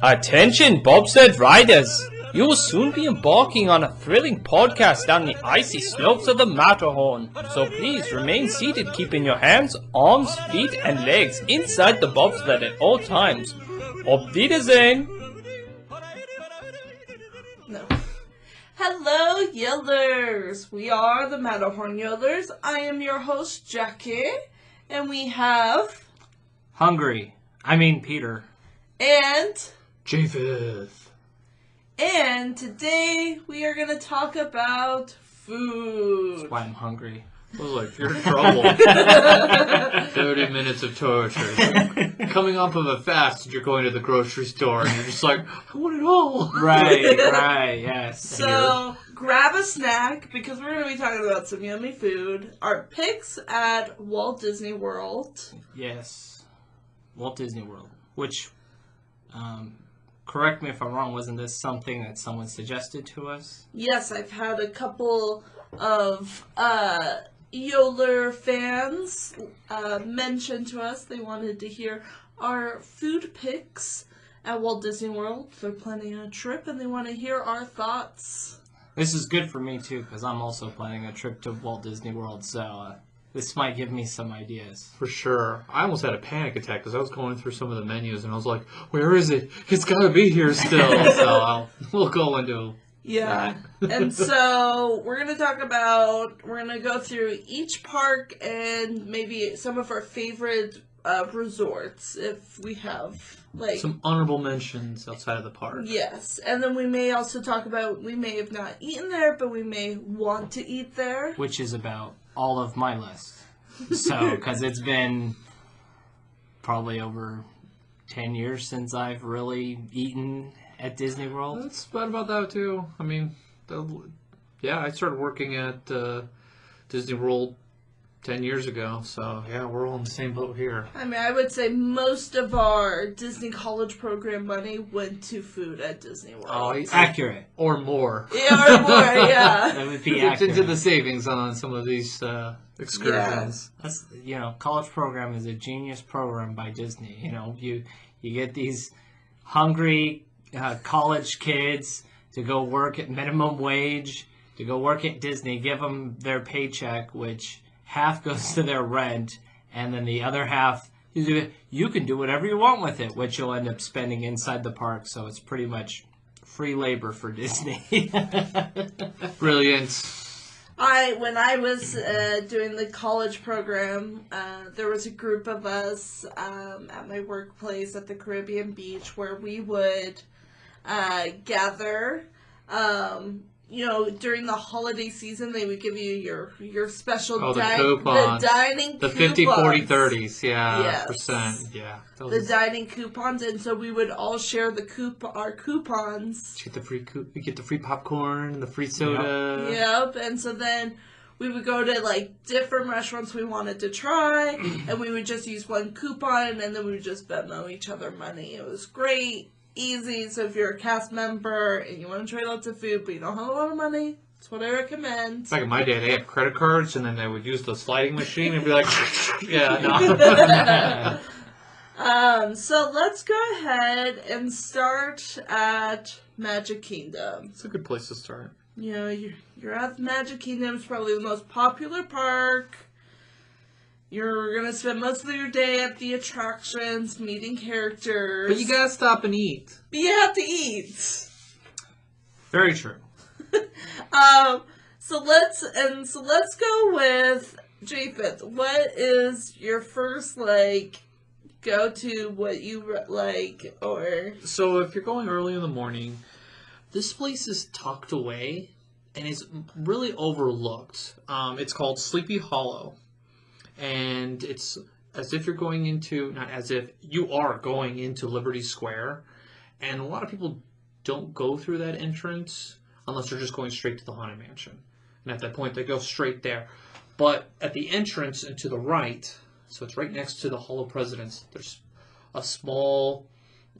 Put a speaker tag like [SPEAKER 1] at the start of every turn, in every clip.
[SPEAKER 1] Attention bobsled riders! You will soon be embarking on a thrilling podcast down the icy slopes of the Matterhorn. So please remain seated, keeping your hands, arms, feet, and legs inside the bobsled at all times. Auf Wiedersehen!
[SPEAKER 2] No. Hello, Yodelers! We are the Matterhorn Yodelers. I am your host, Jackie, and we have...
[SPEAKER 1] Peter.
[SPEAKER 2] And...
[SPEAKER 3] Japheth.
[SPEAKER 2] And today we are going to talk about food.
[SPEAKER 1] That's why I'm hungry.
[SPEAKER 3] I was like, you're in trouble. 30 minutes of torture. Coming off of a fast, you're going to the grocery store, and you're just like, I want it all.
[SPEAKER 1] Right, yes.
[SPEAKER 2] So, grab a snack, because we're going to be talking about some yummy food. Our picks at Walt Disney World.
[SPEAKER 1] Yes. Walt Disney World. Which, correct me if I'm wrong, wasn't this something that someone suggested to us?
[SPEAKER 2] Yes, I've had a couple of Yodeler fans mention to us they wanted to hear our food picks at Walt Disney World. They're planning a trip and they want to hear our thoughts.
[SPEAKER 1] This is good for me too, because I'm also planning a trip to Walt Disney World, so this might give me some ideas.
[SPEAKER 3] For sure. I almost had a panic attack because I was going through some of the menus and I was like, where is it? It's got to be here still. So we'll go into
[SPEAKER 2] Yeah. And so we're going to go through each park and maybe some of our favorite resorts if we have. Like
[SPEAKER 3] some honorable mentions outside of the park.
[SPEAKER 2] Yes. And then we may also talk about, we may have not eaten there, but we may want to eat there.
[SPEAKER 1] Which is about all of my list. So, because it's been probably over 10 years since I've really eaten at Disney World.
[SPEAKER 3] That's about that too. I mean, I started working at Disney World 10 years ago, so yeah, we're all in the same boat here.
[SPEAKER 2] I mean, I would say most of our Disney college program money went to food at Disney World.
[SPEAKER 1] Oh, accurate.
[SPEAKER 3] Or more.
[SPEAKER 2] Yeah, or more, yeah.
[SPEAKER 1] That would be
[SPEAKER 3] It's
[SPEAKER 1] accurate.
[SPEAKER 3] into the savings on some of these excursions.
[SPEAKER 1] Yeah. That's, college program is a genius program by Disney. You get these hungry college kids to go work at minimum wage, to go work at Disney, give them their paycheck, which half goes to their rent, and then the other half, you can do whatever you want with it, which you'll end up spending inside the park, so it's pretty much free labor for Disney.
[SPEAKER 3] Brilliant.
[SPEAKER 2] When I was doing the college program, there was a group of us at my workplace at the Caribbean Beach where we would gather. During the holiday season, they would give you your special
[SPEAKER 3] coupon.
[SPEAKER 2] The dining
[SPEAKER 3] the
[SPEAKER 2] coupons.
[SPEAKER 3] 50, 40, 30s,
[SPEAKER 2] Yes.
[SPEAKER 3] percent, yeah.
[SPEAKER 2] The dining coupons, and so we would all share our coupons.
[SPEAKER 3] You get the free popcorn, the free soda.
[SPEAKER 2] Yep, and so then we would go to different restaurants we wanted to try, and we would just use one coupon, and then we would just Venmo each other money. It was great. Easy, so if you're a cast member and you want to try lots of food but you don't have a lot of money, that's what I recommend.
[SPEAKER 3] Back in my day, they had credit cards and then they would use the sliding machine and be like, yeah, no.
[SPEAKER 2] So let's go ahead and start at Magic Kingdom.
[SPEAKER 3] It's a good place to start.
[SPEAKER 2] You're at Magic Kingdom. It's probably the most popular park. You're going to spend most of your day at the attractions, meeting characters.
[SPEAKER 3] But you gotta stop and eat.
[SPEAKER 2] But you have to eat.
[SPEAKER 1] Very true.
[SPEAKER 2] So let's go with Japheth. What is your first, go-to, what you like, or...
[SPEAKER 3] So if you're going early in the morning, this place is tucked away and is really overlooked. It's called Sleepy Hollow. And it's as if you're going into, not as if, you are going into Liberty Square. And a lot of people don't go through that entrance unless they're just going straight to the Haunted Mansion. And at that point, they go straight there. But at the entrance and to the right, so it's right next to the Hall of Presidents, there's a small,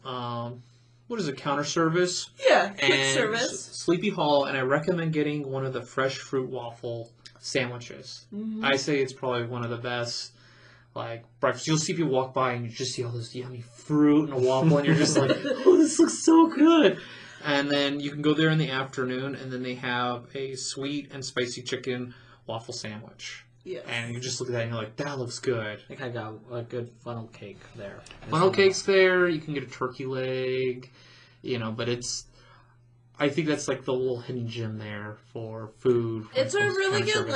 [SPEAKER 3] counter service?
[SPEAKER 2] Yeah, quick service.
[SPEAKER 3] Sleepy Hollow, and I recommend getting one of the fresh fruit waffle sandwiches. Mm-hmm. I say it's probably one of the best breakfast. You'll see people walk by and you just see all this yummy fruit and a waffle and you're just like, oh, this this looks so good. And then you can go there in the afternoon, and then they have a sweet and spicy chicken waffle sandwich.
[SPEAKER 2] Yes.
[SPEAKER 3] And you just look at that and you're like, that looks good.
[SPEAKER 1] I think I got a good funnel cake there.
[SPEAKER 3] Funnel cake's there. You can get a turkey leg, but I think that's like the little hidden gem there for food.
[SPEAKER 2] It's a really good,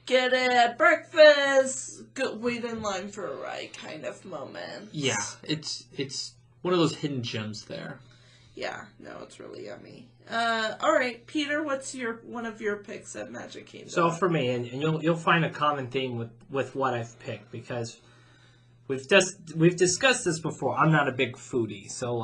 [SPEAKER 2] get it at breakfast, wait in line for a ride kind of moment.
[SPEAKER 3] Yeah, it's one of those hidden gems there.
[SPEAKER 2] Yeah, no, it's really yummy. All right, Peter, what's one of your picks at Magic Kingdom?
[SPEAKER 1] So for me, and you'll find a common theme with what I've picked, because we've discussed this before. I'm not a big foodie, so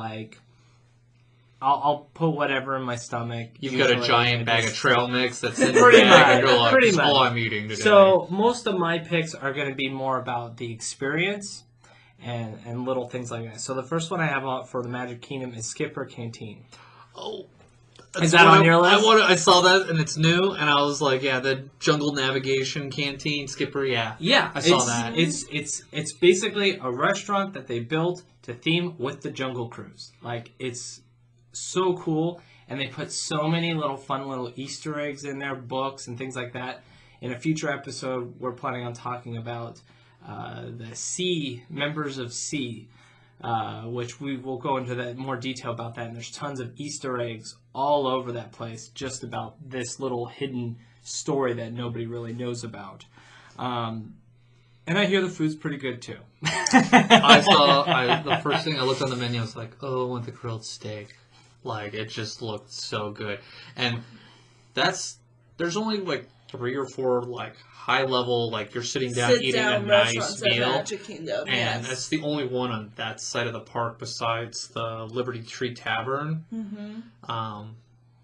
[SPEAKER 1] I'll put whatever in my stomach.
[SPEAKER 3] You've got a giant bag of trail mix that's in
[SPEAKER 1] pretty
[SPEAKER 3] your bag, and you're like,
[SPEAKER 1] pretty
[SPEAKER 3] that's
[SPEAKER 1] much
[SPEAKER 3] all I'm eating today.
[SPEAKER 1] So most of my picks are going to be more about the experience and little things like that. So the first one I have out for the Magic Kingdom is Skipper Canteen.
[SPEAKER 3] Oh.
[SPEAKER 1] Is that on your list?
[SPEAKER 3] I saw that, and it's new, and I was like, yeah, the Jungle Navigation Canteen, Skipper, yeah.
[SPEAKER 1] Yeah,
[SPEAKER 3] I saw that.
[SPEAKER 1] It's basically a restaurant that they built to theme with the Jungle Cruise. It's so cool, and they put so many fun little Easter eggs in their books and things like that. In a future episode, we're planning on talking about the members of Sea, which we will go into that more detail about that. And there's tons of Easter eggs all over that place, just about this little hidden story that nobody really knows about. And I hear the food's pretty good too.
[SPEAKER 3] The first thing I looked on the menu, I was like, oh, I want the grilled steak. It just looked so good. And there's only 3 or 4 high level, you're sitting down eating a nice meal.
[SPEAKER 2] Magic Kingdom,
[SPEAKER 3] and
[SPEAKER 2] yes.
[SPEAKER 3] that's the only one on that side of the park besides the Liberty Tree Tavern. Mm-hmm.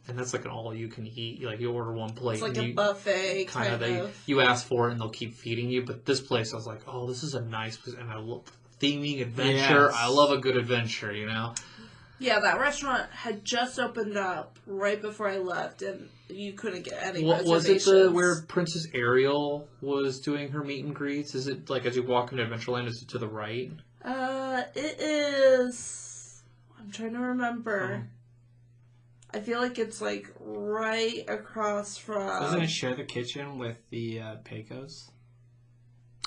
[SPEAKER 3] And that's an all you can eat. You order one plate.
[SPEAKER 2] It's a buffet kind of.
[SPEAKER 3] You ask for it and they'll keep feeding you. But this place, I was like, oh, this is a nice place. And I love theming, adventure. Yes. I love a good adventure,
[SPEAKER 2] Yeah, that restaurant had just opened up right before I left, and you couldn't get any reservations.
[SPEAKER 3] Was it where Princess Ariel was doing her meet and greets? Is it as you walk into Adventureland, is it to the right?
[SPEAKER 2] It is. I'm trying to remember. I feel like it's right across from.
[SPEAKER 1] Doesn't it share the kitchen with the Pecos?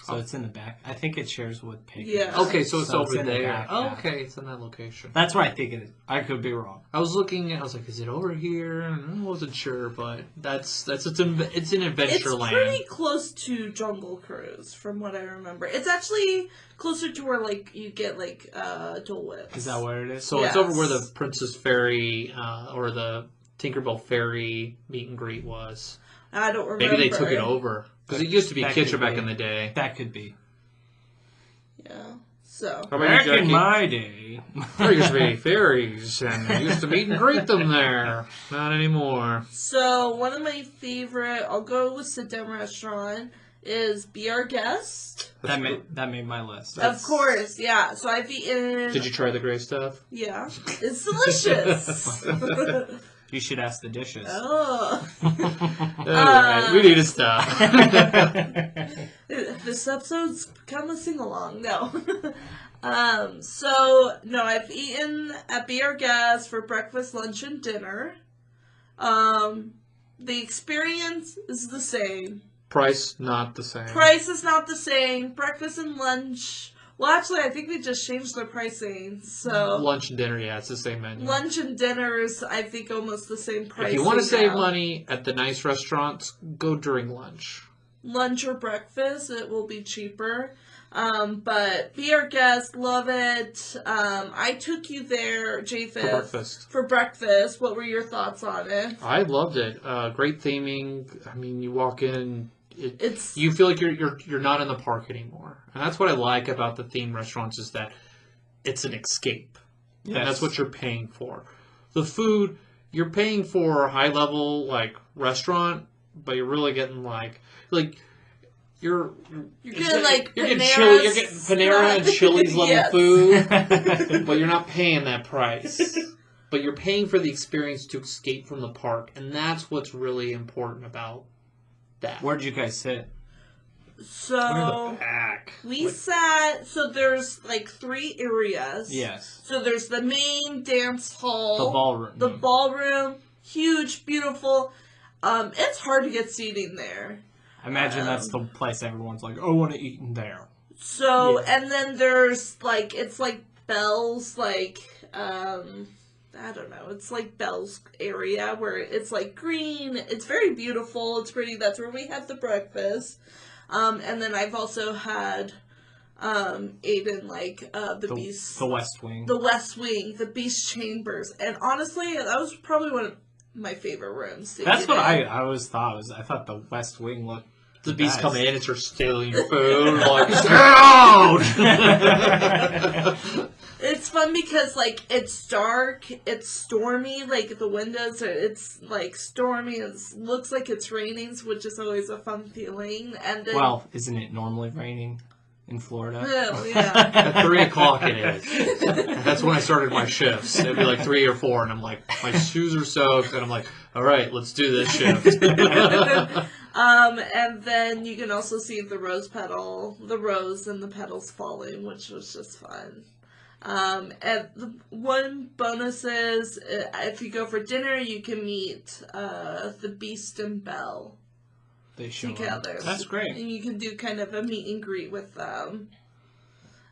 [SPEAKER 1] So it's in the back. I think it shares with Pecos.
[SPEAKER 2] Yeah.
[SPEAKER 3] Okay, so it's over
[SPEAKER 1] in
[SPEAKER 3] there.
[SPEAKER 1] The back,
[SPEAKER 3] yeah. Okay, it's in that location.
[SPEAKER 1] That's where I think it is. I could be wrong.
[SPEAKER 3] I was looking and I was like, is it over here? And I wasn't sure, but it's in Adventureland.
[SPEAKER 2] It's pretty close to Jungle Cruise, from what I remember. It's actually closer to where you get Dole Whips.
[SPEAKER 1] Is that where it is?
[SPEAKER 3] So It's over where the Princess Ferry or the Tinkerbell Ferry meet and greet was.
[SPEAKER 2] I don't remember.
[SPEAKER 3] Maybe they took it over. Because it used to be Kitcher back in the day.
[SPEAKER 1] That could be.
[SPEAKER 2] Yeah. So.
[SPEAKER 1] Back in my day.
[SPEAKER 3] There used to be ferries, and I used to meet and greet them there. Not anymore.
[SPEAKER 2] So, one of my favorite, I'll go with sit-down restaurant, is Be Our Guest.
[SPEAKER 1] That made my list.
[SPEAKER 2] Of course, yeah. So, I've eaten...
[SPEAKER 3] Did you try the gray stuff?
[SPEAKER 2] Yeah. It's delicious.
[SPEAKER 1] You should ask the dishes.
[SPEAKER 2] Oh.
[SPEAKER 3] Alright, we need to stop.
[SPEAKER 2] This episode's become a sing-along. No. I've eaten at Be Our Guest for breakfast, lunch, and dinner. The experience is the same.
[SPEAKER 3] Price, not the same.
[SPEAKER 2] Price is not the same. Breakfast and lunch... Well, actually, I think they just changed their pricing, so...
[SPEAKER 3] Lunch and dinner, yeah, it's the same menu.
[SPEAKER 2] Lunch and dinner is, I think, almost the same price.
[SPEAKER 3] If you want to save money at the nice restaurants, go during lunch.
[SPEAKER 2] Lunch or breakfast, it will be cheaper. But Be Our Guest, love it. I took you there, Japheth.
[SPEAKER 3] For breakfast.
[SPEAKER 2] For breakfast. What were your thoughts on it?
[SPEAKER 3] I loved it. Great theming. I mean, you walk in... you feel like you're not in the park anymore, and that's what I like about the theme restaurants is that it's an escape. Yes. And that's what you're paying for. The food you're paying for a high level restaurant, but you're really getting you're getting Panera and Chili's level food, but you're not paying that price. But you're paying for the experience to escape from the park, and that's what's really important about that.
[SPEAKER 1] Where'd you guys sit?
[SPEAKER 2] So
[SPEAKER 3] We're in the back.
[SPEAKER 2] we sat. So there's like 3 areas.
[SPEAKER 1] Yes.
[SPEAKER 2] So there's the main dance hall,
[SPEAKER 1] The ballroom.
[SPEAKER 2] the ballroom, huge, beautiful. It's hard to get seating there.
[SPEAKER 1] I imagine that's the place everyone's like, oh, I want to eat in there.
[SPEAKER 2] So,
[SPEAKER 1] Yeah.
[SPEAKER 2] and then there's, like, it's like Belle's, like, I don't know, it's like Belle's area where it's, like, green. It's very beautiful. It's pretty. That's where we had the breakfast. And then I've also had, Aiden, like, the Beast.
[SPEAKER 1] The West Wing.
[SPEAKER 2] The West Wing, the Beast Chambers. And honestly, that was probably one of my favorite rooms.
[SPEAKER 1] That's what I always thought. I thought the West Wing looked...
[SPEAKER 3] The beast
[SPEAKER 1] best.
[SPEAKER 3] come in and start stealing your food. Like, get out!
[SPEAKER 2] It's fun because, like, it's dark, it's stormy, like, the windows are, it's, like, stormy, it looks like it's raining, which is always a fun feeling, and then...
[SPEAKER 1] Well, isn't it normally raining in Florida?
[SPEAKER 2] Oh, yeah.
[SPEAKER 3] At 3 o'clock it is. That's when I started my shifts. It'd be like 3 or 4, and I'm like, my shoes are soaked, and I'm like, all right, let's do this shift.
[SPEAKER 2] And then you can also see the rose and the petals falling, which was just fun. And the one bonus is, if you go for dinner, you can meet the Beast and Belle
[SPEAKER 1] They show
[SPEAKER 2] together.
[SPEAKER 1] up. That's great.
[SPEAKER 2] And you can do kind of a meet and greet with them.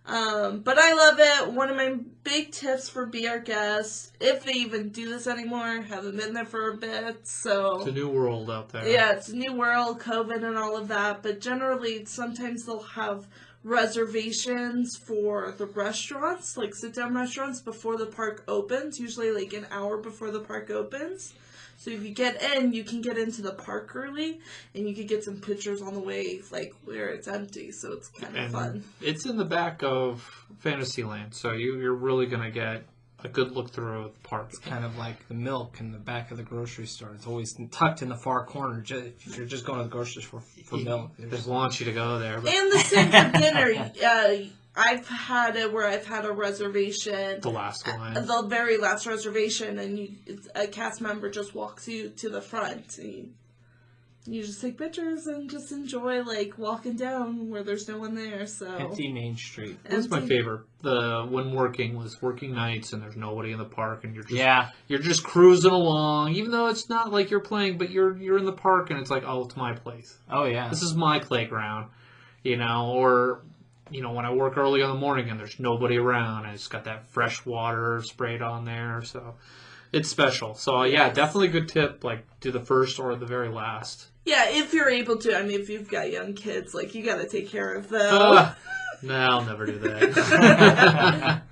[SPEAKER 2] But I love it. One of my big tips for Be Our Guest, if they even do this anymore, haven't been there for a bit, so...
[SPEAKER 3] It's a new world out there.
[SPEAKER 2] Yeah, it's a new world, COVID and all of that, but generally, sometimes they'll have reservations for the restaurants, like sit-down restaurants, before the park opens, usually like an hour before the park opens. So if you get in, you can get into the park early, and you can get some pictures on the way, like, where it's empty, so it's kind of fun.
[SPEAKER 3] It's in the back of Fantasyland, so you're really going to get a good look through the park.
[SPEAKER 1] It's kind of like the milk in the back of the grocery store. It's always tucked in the far corner. If you're just going to the grocery store for milk.
[SPEAKER 3] They want you to go there. But
[SPEAKER 2] And the same for dinner. I've had it where I've had a reservation.
[SPEAKER 3] the last one.
[SPEAKER 2] The very last reservation, and a cast member just walks you to the front. And you just take pictures and just enjoy, like, walking down where there's no one there. So
[SPEAKER 1] Empty Main Street.
[SPEAKER 3] That's my favorite. When working nights and there's nobody in the park and you're just cruising along, even though it's not like you're playing, but you're in the park and it's like, oh, it's my place.
[SPEAKER 1] Oh, yeah.
[SPEAKER 3] This is my playground, or when I work early in the morning and there's nobody around, and it's got that fresh water sprayed on there, so it's special. So yeah, definitely a good tip. Like, do the first or the very last.
[SPEAKER 2] Yeah, if you're able to. I mean, if you've got young kids, like, you got to take care of them.
[SPEAKER 3] No, I'll never do that.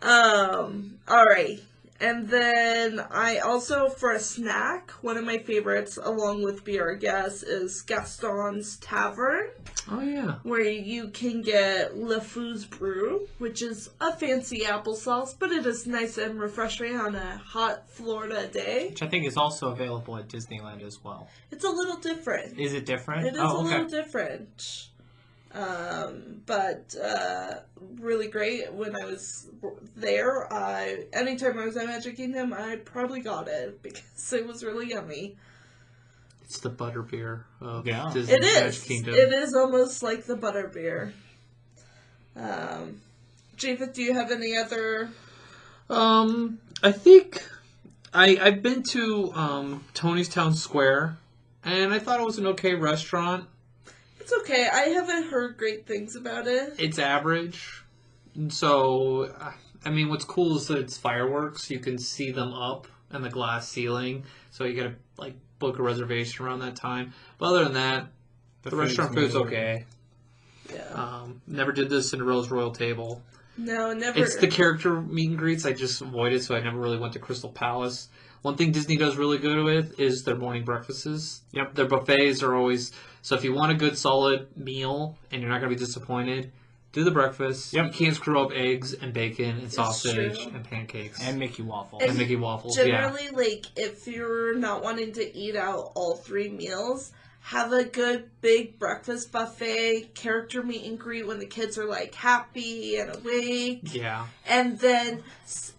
[SPEAKER 2] All right. And then I also, for a snack, one of my favorites, along with Be Our Guest, is Gaston's Tavern.
[SPEAKER 3] Oh, yeah.
[SPEAKER 2] Where you can get Le Fou's Brew, which is a fancy applesauce, but it is nice and refreshing on a hot Florida day.
[SPEAKER 1] Which I think is also available at Disneyland as well.
[SPEAKER 2] It's a little different.
[SPEAKER 1] Is it different?
[SPEAKER 2] It is a little different. But really great. When I was there, anytime I was at Magic Kingdom, I probably got it because it was really yummy.
[SPEAKER 3] It's the butterbeer of
[SPEAKER 1] Yeah.
[SPEAKER 3] Disney
[SPEAKER 2] It
[SPEAKER 3] Magic
[SPEAKER 2] is.
[SPEAKER 3] Kingdom.
[SPEAKER 2] It is almost like the butterbeer. Japheth, do you have any other?
[SPEAKER 3] I think I've been to Tony's Town Square, and I thought it was an okay restaurant.
[SPEAKER 2] It's okay. I haven't heard great things about it.
[SPEAKER 3] It's average. And so, I mean, what's cool is that it's fireworks. You can see them up in the glass ceiling. So you gotta, like, book a reservation around that time. But other than that, the restaurant food's okay.
[SPEAKER 2] Yeah.
[SPEAKER 3] Never did the Cinderella's Royal Table.
[SPEAKER 2] No, never.
[SPEAKER 3] It's the character meet and greets I just avoided, so I never really went to Crystal Palace. One thing Disney does really good with is their morning breakfasts.
[SPEAKER 1] Yep.
[SPEAKER 3] Their buffets are always... So if you want a good, solid meal and you're not going to be disappointed, do the breakfast.
[SPEAKER 1] Yep.
[SPEAKER 3] You can't screw up eggs and bacon and sausage
[SPEAKER 2] true.
[SPEAKER 3] and pancakes.
[SPEAKER 1] And Mickey Waffles.
[SPEAKER 3] And Mickey Waffles,
[SPEAKER 2] Generally, like, if you're not wanting to eat out all 3 meals, have a good big breakfast buffet, character meet and greet when the kids are like happy and awake.
[SPEAKER 3] Yeah.
[SPEAKER 2] And then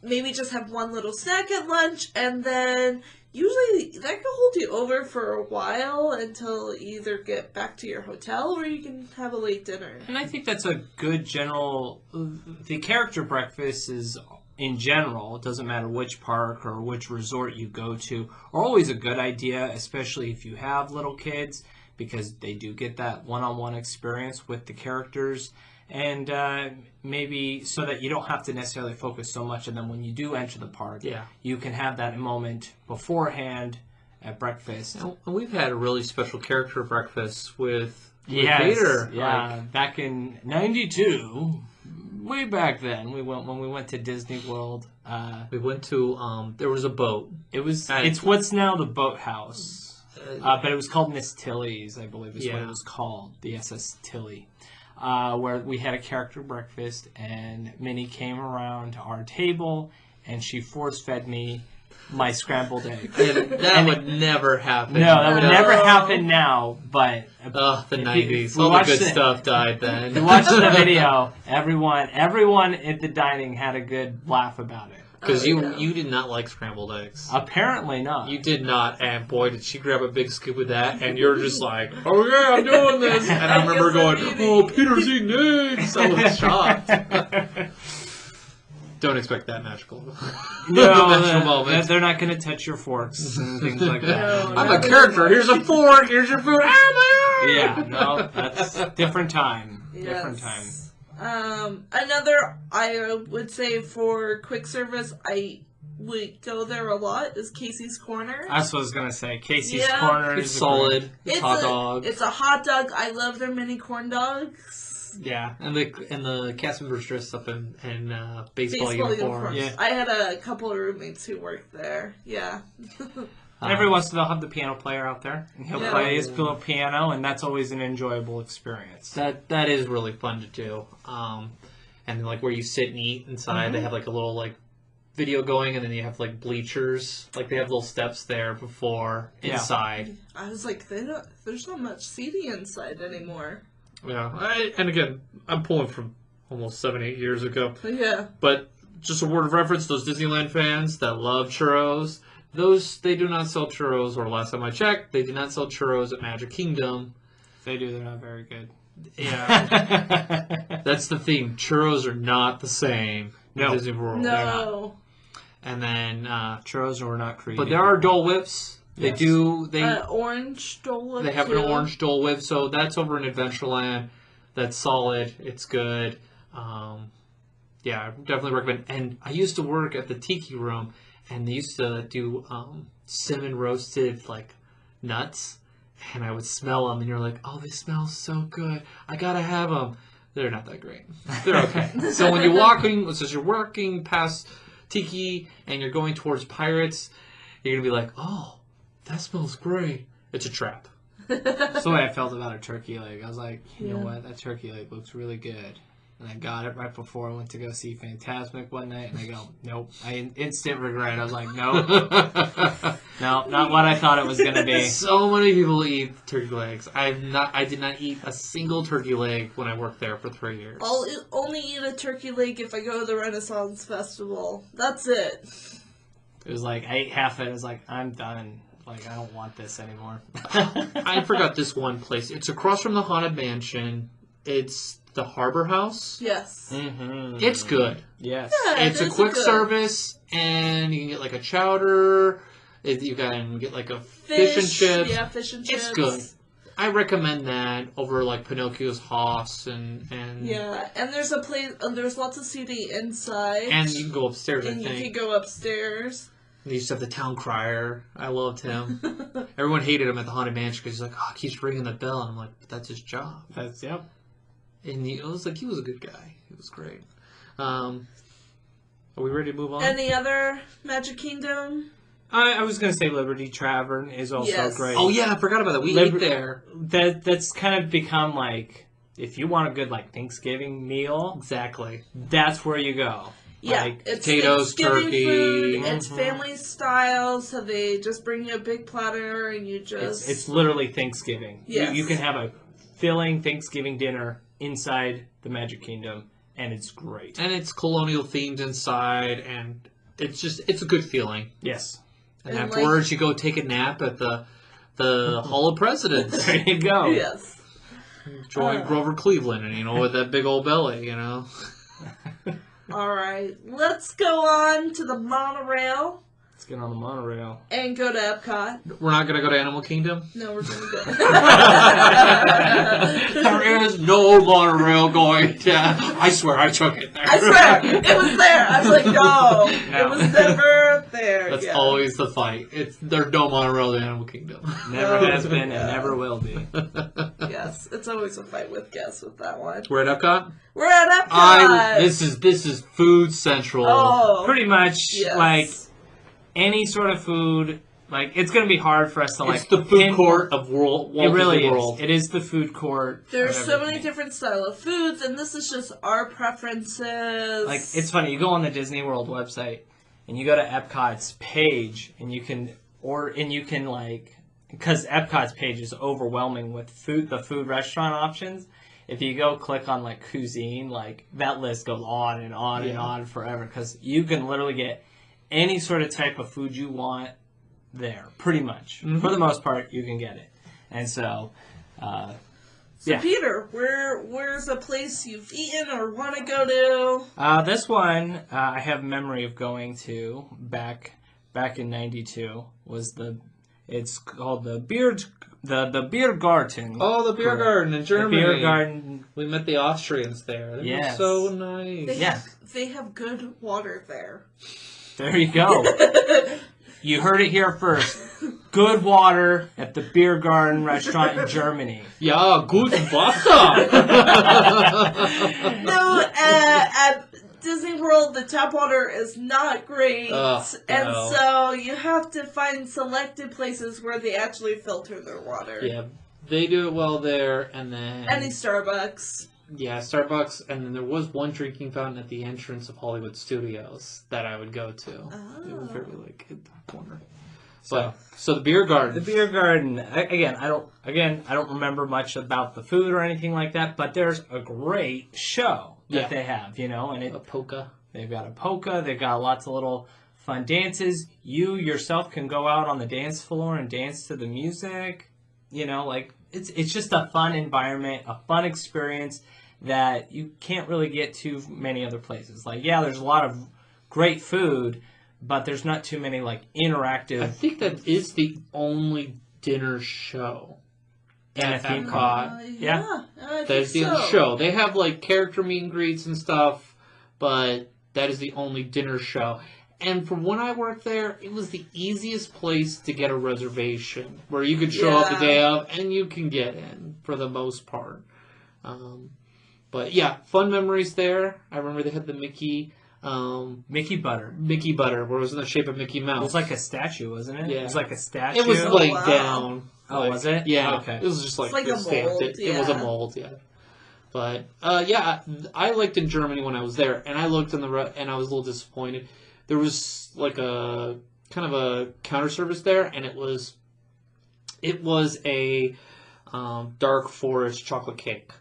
[SPEAKER 2] maybe just have one little snack at lunch, and then usually that can hold you over for a while until you either get back to your hotel or you can have a late dinner.
[SPEAKER 1] And I think that's a good general... The character breakfast is, in general, it doesn't matter which park or which resort you go to, are always a good idea, especially if you have little kids, because they do get that one-on-one experience with the characters. And maybe so that you don't have to necessarily focus so much, and then when you do enter the park, you can have that moment beforehand at breakfast.
[SPEAKER 3] And we've had a really special character breakfast with Vader.
[SPEAKER 1] Yeah, back in '92, way back then, when we went to Disney World.
[SPEAKER 3] We went to there was a boat.
[SPEAKER 1] It's what's now the boathouse, but it was called Miss Tilly's, I believe, is what it was called, the SS Tilly. Where we had a character breakfast, and Minnie came around to our table, and she force-fed me my scrambled eggs.
[SPEAKER 3] That would never happen.
[SPEAKER 1] No, that would never happen now, but...
[SPEAKER 3] the 90s. All the good stuff died then.
[SPEAKER 1] If you watch the video, everyone at the dining had a good laugh about it.
[SPEAKER 3] Because you did not like scrambled eggs.
[SPEAKER 1] Apparently not.
[SPEAKER 3] You did not, and boy, did she grab a big scoop of that, and you're just like, oh yeah, I'm doing this. And I remember going, oh, Peter's eating eggs. I was shocked. Don't expect that magical.
[SPEAKER 1] No, they're not going to touch your forks and things like that.
[SPEAKER 3] No, I'm a character. Here's a fork. Here's your food. Ah, my
[SPEAKER 1] Yeah, no, that's different time.
[SPEAKER 2] Yes.
[SPEAKER 1] Different time.
[SPEAKER 2] Another, I would say, for quick service, I would go there a lot, is Casey's Corner.
[SPEAKER 1] That's what I was going to say. Casey's Corner
[SPEAKER 3] It's
[SPEAKER 1] is
[SPEAKER 3] solid. It's hot dog.
[SPEAKER 2] It's a hot dog. I love their mini corn dogs.
[SPEAKER 3] Yeah, and the cast members dressed up in baseball uniforms.
[SPEAKER 2] Yeah. I had a couple of roommates who worked there. Yeah.
[SPEAKER 1] Every once in a while, they'll have the piano player out there, and he'll play his little piano, and that's always an enjoyable experience.
[SPEAKER 3] That is really fun to do. And like where you sit and eat inside, they have like a little like video going, and then you have like bleachers, like they have little steps there before inside.
[SPEAKER 2] I was like, there's not much seating inside anymore.
[SPEAKER 3] Yeah, and again, I'm pulling from almost 7-8 years ago.
[SPEAKER 2] Yeah.
[SPEAKER 3] But just a word of reference: those Disneyland fans that love churros. They do not sell churros, or last time I checked, they do not sell churros at Magic Kingdom.
[SPEAKER 1] They do, they're not very good.
[SPEAKER 3] Yeah. That's the theme. Churros are not the same in Disney World.
[SPEAKER 2] No.
[SPEAKER 3] And then...
[SPEAKER 1] churros were not created.
[SPEAKER 3] But there are Dole Whips. They do...
[SPEAKER 2] Orange Dole Whip,
[SPEAKER 3] They have an orange Dole Whip, so that's over in Adventureland. That's solid. It's good. Yeah, I definitely recommend. And I used to work at the Tiki Room, and they used to do cinnamon roasted like nuts, and I would smell them, and you're like, oh, they smell so good. I gotta have them. They're not that great. They're okay. So when you're working past Tiki and you're going towards Pirates, you're gonna be like, oh, that smells great. It's a trap.
[SPEAKER 1] That's the way I felt about a turkey leg. I was like, you know what, that turkey leg looks really good. And I got it right before I went to go see Fantasmic one night, and I go, nope. Instant regret. I was like, nope. No, not what I thought it was going to be.
[SPEAKER 3] So many people eat turkey legs. I did not eat a single turkey leg when I worked there for 3 years.
[SPEAKER 2] I'll only eat a turkey leg if I go to the Renaissance Festival. That's it.
[SPEAKER 1] It was like, I ate half of it. I was like, I'm done. Like, I don't want this anymore.
[SPEAKER 3] I forgot this one place. It's across from the Haunted Mansion. It's the Harbor House.
[SPEAKER 2] Yes.
[SPEAKER 3] Mm-hmm. It's good.
[SPEAKER 1] Yes.
[SPEAKER 2] Yeah,
[SPEAKER 3] it's a quick service, and you can get like a chowder. You can get like a fish and chips.
[SPEAKER 2] Yeah, fish and chips.
[SPEAKER 3] It's good. I recommend that over like Pinocchio's House and
[SPEAKER 2] yeah, and there's a place. There's lots of seating inside,
[SPEAKER 3] and you can go upstairs.
[SPEAKER 2] And you can go upstairs.
[SPEAKER 3] They used to have the town crier. I loved him. Everyone hated him at the Haunted Mansion because he's like, oh, he keeps ringing the bell, and I'm like, but that's his job.
[SPEAKER 1] Yep.
[SPEAKER 3] And I was like, he was a good guy. He was great. Are we ready to move on?
[SPEAKER 2] Any other Magic Kingdom?
[SPEAKER 1] I was going to say Liberty Tavern is also great.
[SPEAKER 3] Oh, yeah, I forgot about that. We ate there.
[SPEAKER 1] That's kind of become like, if you want a good like Thanksgiving meal.
[SPEAKER 3] Exactly.
[SPEAKER 1] That's where you go.
[SPEAKER 2] Yeah,
[SPEAKER 3] Like
[SPEAKER 2] it's
[SPEAKER 3] potatoes,
[SPEAKER 2] Thanksgiving
[SPEAKER 3] turkey.
[SPEAKER 2] food. It's family style, so they just bring you a big platter and you just...
[SPEAKER 1] It's literally Thanksgiving.
[SPEAKER 2] Yes.
[SPEAKER 1] You can have a filling Thanksgiving dinner inside the Magic Kingdom, and it's great.
[SPEAKER 3] And it's colonial themed inside, and it's a good feeling.
[SPEAKER 1] Yes.
[SPEAKER 3] And
[SPEAKER 2] And,
[SPEAKER 3] afterwards, you go take a nap at the Hall of Presidents.
[SPEAKER 1] There you go.
[SPEAKER 2] Yes.
[SPEAKER 3] Join Grover Cleveland, and with that big old belly,
[SPEAKER 2] All right, let's go on to the monorail
[SPEAKER 1] Let's get on the monorail.
[SPEAKER 2] and go to Epcot.
[SPEAKER 3] We're not going to go to Animal Kingdom?
[SPEAKER 2] No, we're gonna go.
[SPEAKER 3] There is no monorail going to... I swear, I took it there.
[SPEAKER 2] I swear, it was there. I was like, no, it was never there.
[SPEAKER 3] That's
[SPEAKER 2] yeah.
[SPEAKER 3] always the fight. There's no monorail in Animal Kingdom.
[SPEAKER 1] Never
[SPEAKER 2] Oh,
[SPEAKER 1] has been
[SPEAKER 2] yeah.
[SPEAKER 1] and never will be.
[SPEAKER 2] Yes, it's always a fight with guests with that one.
[SPEAKER 3] We're at Epcot?
[SPEAKER 2] We're at Epcot.
[SPEAKER 3] This is Food Central.
[SPEAKER 2] Oh,
[SPEAKER 1] Pretty much,
[SPEAKER 2] yes.
[SPEAKER 1] like, any sort of food, like, it's going to be hard for us to, like...
[SPEAKER 3] It's the food court of Walt
[SPEAKER 1] It really
[SPEAKER 3] Disney
[SPEAKER 1] is.
[SPEAKER 3] World.
[SPEAKER 1] It is the food court.
[SPEAKER 2] There's
[SPEAKER 1] of
[SPEAKER 2] so many
[SPEAKER 1] everything.
[SPEAKER 2] different style of foods, and this is just our preferences.
[SPEAKER 1] Like, it's funny. You go on the Disney World website, and you go to Epcot's page, and you can, because Epcot's page is overwhelming with the food restaurant options. If you go click on, like, cuisine, like, that list goes on and on and on forever, because you can literally get any sort of type of food you want there, pretty much.
[SPEAKER 3] Mm-hmm.
[SPEAKER 1] For the most part, you can get it. And so,
[SPEAKER 2] So Peter, where's a place you've eaten or want to go to?
[SPEAKER 1] This one I have memory of going to back in '92 was it's called the Biergarten.
[SPEAKER 3] Oh, the beer garden in Germany.
[SPEAKER 1] The Biergarten.
[SPEAKER 3] We met the Austrians there. They
[SPEAKER 1] Yes.
[SPEAKER 3] were so nice.
[SPEAKER 2] They have good water there.
[SPEAKER 1] There you go. You heard it here first. Good water at the Biergarten restaurant in Germany.
[SPEAKER 3] Yeah, good Wasser.
[SPEAKER 2] No, at Disney World, the tap water is not great. And
[SPEAKER 3] no.
[SPEAKER 2] so you have to find selected places where they actually filter their water.
[SPEAKER 3] Yeah, they do it well there, and then...
[SPEAKER 2] Any Starbucks.
[SPEAKER 3] Yeah, Starbucks, and then there was one drinking fountain at the entrance of Hollywood Studios that I would go to.
[SPEAKER 2] Oh.
[SPEAKER 3] It was very, like, in the corner. So the beer garden.
[SPEAKER 1] The Beer Garden. Again, I don't remember much about the food or anything like that, but there's a great show that they have, and
[SPEAKER 3] A polka.
[SPEAKER 1] they've got a polka. They've got lots of little fun dances. You yourself can go out on the dance floor and dance to the music. It's just a fun environment, a fun experience that you can't really get to many other places. Like, there's a lot of great food, but there's not too many, like, interactive...
[SPEAKER 3] I think that is the only dinner show at
[SPEAKER 1] theme
[SPEAKER 3] Epcot.
[SPEAKER 1] park.
[SPEAKER 2] Yeah, I
[SPEAKER 3] That is the
[SPEAKER 2] think
[SPEAKER 3] only
[SPEAKER 2] so.
[SPEAKER 3] show. They have, like, character meet and greets and stuff, but that is the only dinner show. And from when I worked there, it was the easiest place to get a reservation, where you could show up the day of, and you can get in, for the most part. But yeah, fun memories there. I remember they had the Mickey
[SPEAKER 1] Butter.
[SPEAKER 3] Mickey Butter, where it was in the shape of Mickey Mouse.
[SPEAKER 1] It was like a statue, wasn't it?
[SPEAKER 3] Yeah.
[SPEAKER 1] It was like a statue.
[SPEAKER 3] It was
[SPEAKER 2] Oh,
[SPEAKER 3] like
[SPEAKER 2] wow.
[SPEAKER 3] down.
[SPEAKER 1] Oh,
[SPEAKER 3] like,
[SPEAKER 1] was it?
[SPEAKER 3] Yeah.
[SPEAKER 1] Okay.
[SPEAKER 3] It was just like,
[SPEAKER 2] It's like
[SPEAKER 3] they
[SPEAKER 2] a
[SPEAKER 3] stamped
[SPEAKER 2] mold,
[SPEAKER 3] it. It was a
[SPEAKER 2] yeah.
[SPEAKER 3] mold, yeah. But I liked in Germany when I was there, and I looked in and I was a little disappointed. There was like a kind of a counter service there, and it was a dark forest chocolate cake.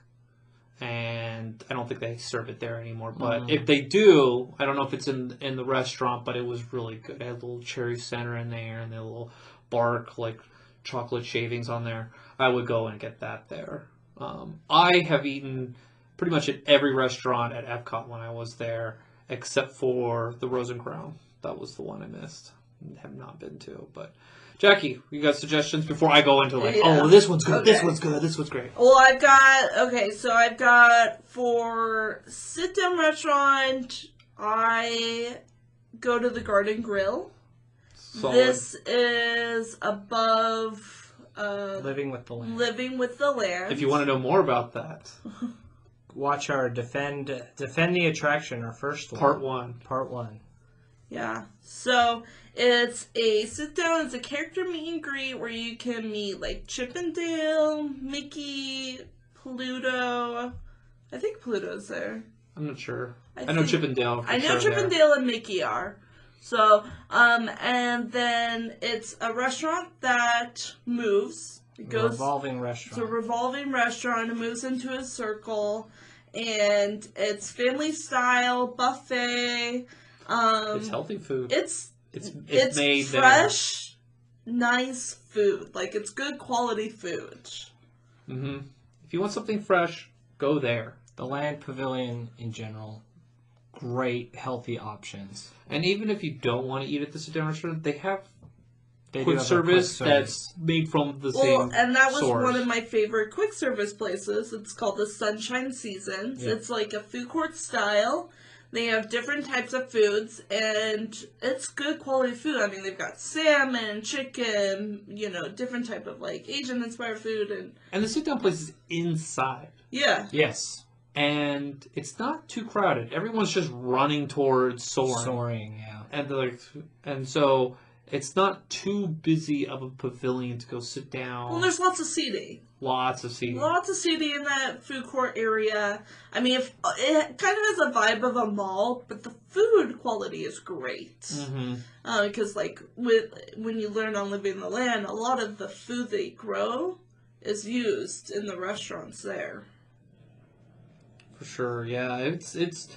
[SPEAKER 3] And I don't think they serve it there anymore. But if they do, I don't know if it's in the restaurant, but it was really good. It had a little cherry center in there and a little bark, like chocolate shavings on there. I would go and get that there. I have eaten pretty much at every restaurant at Epcot when I was there, except for the Rose and Crown. That was the one I missed and have not been to. But Jackie, you got suggestions before I go into this one's good,
[SPEAKER 2] Okay.
[SPEAKER 3] this one's good, this one's great.
[SPEAKER 2] Well, I've got for sit-down restaurant, I go to the Garden Grill.
[SPEAKER 3] Solid.
[SPEAKER 2] This is above
[SPEAKER 1] Living with the Land.
[SPEAKER 2] Living with the Land.
[SPEAKER 3] If you want to know more about that,
[SPEAKER 1] Watch our Defend the Attraction, our first one.
[SPEAKER 3] Part 1.
[SPEAKER 2] Yeah. So it's a sit down, it's a character meet and greet where you can meet like Chip and Dale, Mickey, Pluto. I think Pluto's there.
[SPEAKER 3] I'm not sure. I know Chip and Dale.
[SPEAKER 2] I know Chip and Dale and Mickey are. So, and then it's a restaurant that moves. It goes,
[SPEAKER 1] revolving restaurant.
[SPEAKER 2] It's a revolving restaurant. It moves into a circle, and it's family style buffet.
[SPEAKER 3] It's healthy food.
[SPEAKER 2] It's
[SPEAKER 3] made
[SPEAKER 2] fresh, nice food. Like, it's good quality food.
[SPEAKER 3] Mm-hmm. If you want something fresh, go there.
[SPEAKER 1] The Land Pavilion in general, great healthy options.
[SPEAKER 3] And even if you don't want to eat at the sit-down restaurant, they have
[SPEAKER 1] They do
[SPEAKER 3] quick
[SPEAKER 1] have a
[SPEAKER 3] service that's made from the same
[SPEAKER 2] and that was
[SPEAKER 3] source.
[SPEAKER 2] one of my favorite quick service places. It's called the Sunshine Seasons.
[SPEAKER 1] Yeah.
[SPEAKER 2] It's like a food court style. They have different types of foods, and it's good quality food. I mean, they've got salmon, chicken, different type of, like, Asian-inspired food.
[SPEAKER 3] And the sit-down place is inside.
[SPEAKER 2] Yeah.
[SPEAKER 1] Yes.
[SPEAKER 3] And it's not too crowded. Everyone's just running towards
[SPEAKER 1] Soaring, yeah.
[SPEAKER 3] And so it's not too busy of a pavilion to go sit down.
[SPEAKER 2] Well, there's lots of seating.
[SPEAKER 3] Lots of seating.
[SPEAKER 2] Lots of seating in that food court area. I mean, it kind of has a vibe of a mall, but the food quality is great.
[SPEAKER 3] Mm-hmm.
[SPEAKER 2] Because, when you learn on Living the Land, a lot of the food they grow is used in the restaurants there.
[SPEAKER 3] For sure, yeah. It's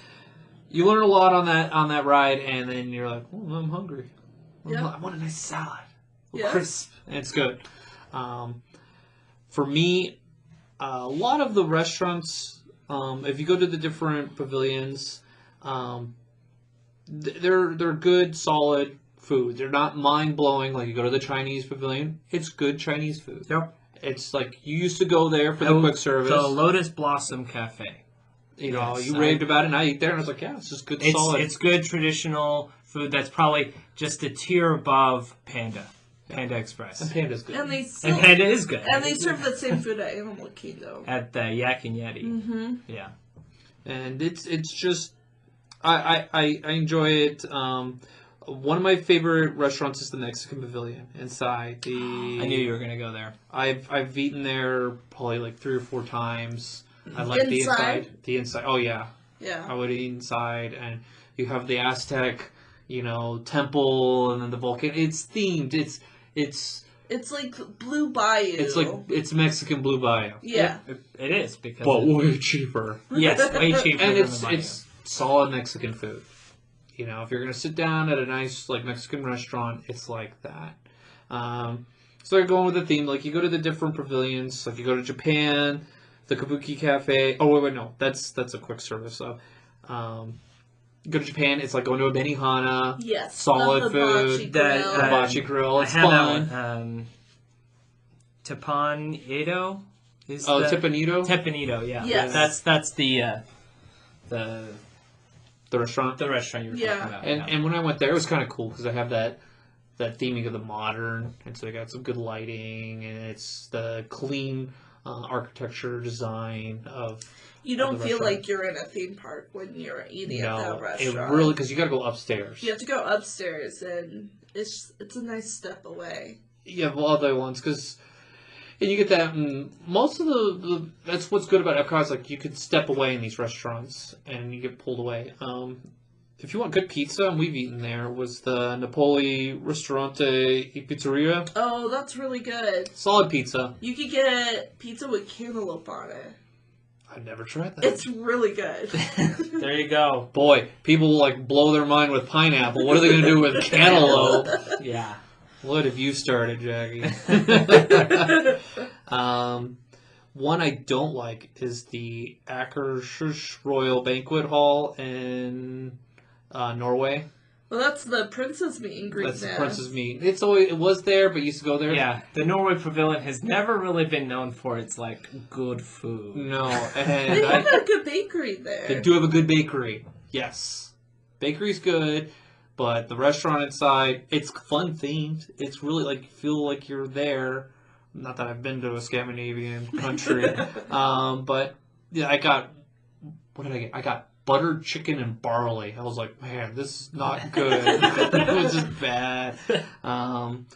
[SPEAKER 3] you learn a lot on that ride, and then you're like, oh, I'm hungry.
[SPEAKER 2] Yeah.
[SPEAKER 3] I want a nice salad,
[SPEAKER 2] Yeah.
[SPEAKER 3] crisp, and it's good. For me, a lot of the restaurants, if you go to the different pavilions, they're good, solid food. They're not mind blowing. Like you go to the Chinese pavilion, it's good Chinese food.
[SPEAKER 1] Yep.
[SPEAKER 3] It's like you used to go there for the quick service.
[SPEAKER 1] The Lotus Blossom Cafe.
[SPEAKER 3] You raved about it, and I eat there, and I was like, yeah, it's just good, solid.
[SPEAKER 1] It's good traditional food that's probably just a tier above Panda Express.
[SPEAKER 3] And Panda's good.
[SPEAKER 2] And
[SPEAKER 1] Panda is good.
[SPEAKER 2] And they serve the same food at Animal Kingdom.
[SPEAKER 1] At the Yak and Yeti.
[SPEAKER 2] Mm-hmm.
[SPEAKER 1] Yeah.
[SPEAKER 3] And it's just, I enjoy it. One of my favorite restaurants is the Mexican Pavilion inside the.
[SPEAKER 1] I knew you were gonna go there.
[SPEAKER 3] I've eaten there probably like 3 or 4 times. I like the inside. The inside. Oh yeah.
[SPEAKER 2] Yeah.
[SPEAKER 3] I would eat inside, and you have the Aztec, temple, and then the volcano. It's themed. It's
[SPEAKER 2] like Blue Bayou.
[SPEAKER 3] It's Mexican Blue Bayou.
[SPEAKER 2] Yeah.
[SPEAKER 1] It is because.
[SPEAKER 3] But way cheaper.
[SPEAKER 1] Yes, way cheaper.
[SPEAKER 3] And
[SPEAKER 1] than the Bayou.
[SPEAKER 3] it's solid Mexican food. If you're gonna sit down at a nice Mexican restaurant, it's like that. So you're going with the theme. Like you go to the different pavilions. Like you go to Japan, the Kabuki Cafe. Oh wait, no, that's a quick service. So, you go to Japan. It's like going to a Benihana.
[SPEAKER 2] Yes.
[SPEAKER 3] Solid food.
[SPEAKER 2] Grill.
[SPEAKER 3] Hibachi grill. It's
[SPEAKER 1] I have
[SPEAKER 3] fun.
[SPEAKER 1] that one. Tepan Edo is
[SPEAKER 3] Tepanito.
[SPEAKER 1] Tepanito, yeah.
[SPEAKER 2] Yes.
[SPEAKER 1] That's the
[SPEAKER 3] restaurant.
[SPEAKER 1] The restaurant you were talking about.
[SPEAKER 3] And when I went there, it was kind of cool because I have that theming of the modern, and so they got some good lighting, and it's the clean architecture design of.
[SPEAKER 2] You don't feel like you're in a theme park when you're eating at that restaurant.
[SPEAKER 3] It really, because you got to go upstairs.
[SPEAKER 2] You have to go upstairs, and it's a nice step away.
[SPEAKER 3] You have all the ones because. And you get that, and most of the that's what's good about Epcot is like you could step away in these restaurants and you get pulled away. If you want good pizza, and we've eaten there, was the Napoli Ristorante e Pizzeria.
[SPEAKER 2] Oh, that's really good.
[SPEAKER 3] Solid pizza.
[SPEAKER 2] You could get pizza with cantaloupe on it.
[SPEAKER 3] I've never tried that.
[SPEAKER 2] It's really good.
[SPEAKER 1] There you go.
[SPEAKER 3] Boy, people blow their mind with pineapple. What are they going to do with cantaloupe?
[SPEAKER 1] Yeah.
[SPEAKER 3] What have you started, Jackie? One I don't like is the Akershus Royal Banquet Hall in Norway.
[SPEAKER 2] Well, that's the princess meet and greet.
[SPEAKER 3] That's the princess meet. It was there, but you used to go there.
[SPEAKER 1] Yeah, the Norway Pavilion has never really been known for its good food.
[SPEAKER 3] No, and
[SPEAKER 2] they have a good bakery there.
[SPEAKER 3] They do have a good bakery. Yes, bakery's good. But the restaurant inside, it's fun themed. It's really you feel like you're there. Not that I've been to a Scandinavian country. But yeah, what did I get? I got buttered chicken and barley. I was like, man, this is not good. It was just bad. And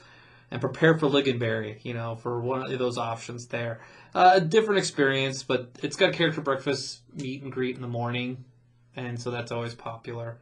[SPEAKER 3] prepare for Lingonberry, for one of those options there. A different experience, but it's got character breakfast, meet and greet in the morning. and so that's always popular.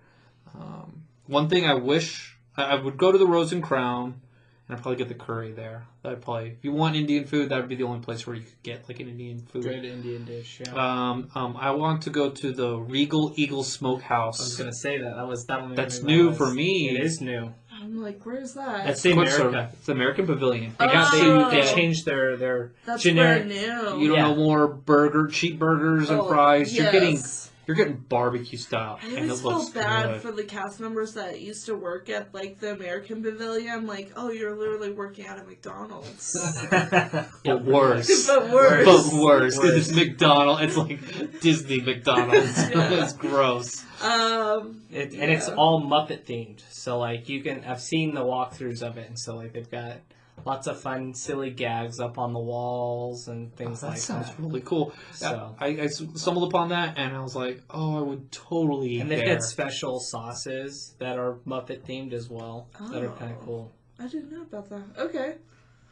[SPEAKER 3] One thing I wish I would go to the Rose and Crown, and I'd probably get the curry there. That'd probably, if you want Indian food, that would be the only place where you could get like an Indian food.
[SPEAKER 1] Good Indian dish. Yeah.
[SPEAKER 3] I want to go to the Regal Eagle Smokehouse.
[SPEAKER 1] I was gonna say that. That one.
[SPEAKER 3] That's new for me.
[SPEAKER 1] It is new.
[SPEAKER 2] I'm like, where's that?
[SPEAKER 1] That's the America.
[SPEAKER 3] It's the American Pavilion.
[SPEAKER 1] They changed their
[SPEAKER 2] That's
[SPEAKER 1] generic.
[SPEAKER 2] brand new.
[SPEAKER 3] You don't know more cheap burgers and fries.
[SPEAKER 2] Yes.
[SPEAKER 3] You're getting barbecue style,
[SPEAKER 2] I
[SPEAKER 3] and it
[SPEAKER 2] always
[SPEAKER 3] looks
[SPEAKER 2] feel bad
[SPEAKER 3] good.
[SPEAKER 2] for the cast members that used to work at like the American Pavilion. I'm like, oh, you're literally working at a McDonald's.
[SPEAKER 3] But worse.
[SPEAKER 2] But worse.
[SPEAKER 3] But worse. Because it's McDonald's. It's like Disney McDonald's. It's gross.
[SPEAKER 1] And it's all Muppet themed. So like I've seen the walkthroughs of it, and so like they've got lots of fun, silly gags up on the walls and things like that.
[SPEAKER 3] That sounds really cool.
[SPEAKER 1] So
[SPEAKER 3] I stumbled upon that, and I was like, oh, I would totally eat
[SPEAKER 1] and they've
[SPEAKER 3] there.
[SPEAKER 1] got special sauces that are Muppet themed as well. That are kind of cool.
[SPEAKER 2] I didn't know about that. Okay.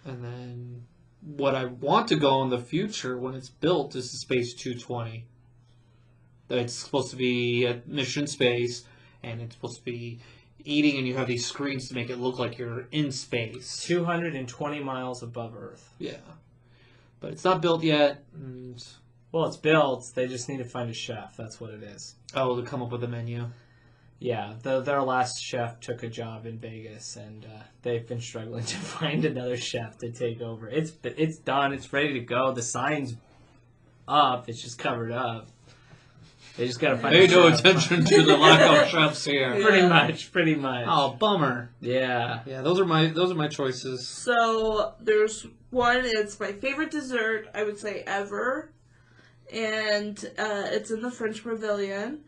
[SPEAKER 3] And then what I want to go in the future when it's built is the Space 220. It's supposed to be at Mission Space, and it's supposed to be eating, and you have these screens to make it look like you're in space.
[SPEAKER 1] 220 miles above Earth.
[SPEAKER 3] Yeah. But it's not built yet. And...
[SPEAKER 1] Well, it's built. They just need to find a chef. That's what it is.
[SPEAKER 3] Oh, to come up with a menu.
[SPEAKER 1] Yeah, their last chef took a job in Vegas, and they've been struggling to find another chef to take over. It's done. It's ready to go. The sign's up. It's just covered up. They just gotta find.
[SPEAKER 3] Pay no
[SPEAKER 1] chef.
[SPEAKER 3] attention to the lack of chefs here.
[SPEAKER 1] Pretty much.
[SPEAKER 3] Oh, bummer.
[SPEAKER 1] Yeah.
[SPEAKER 3] Yeah, those are my choices.
[SPEAKER 2] So there's one. It's my favorite dessert, I would say, ever, and it's in the French Pavilion,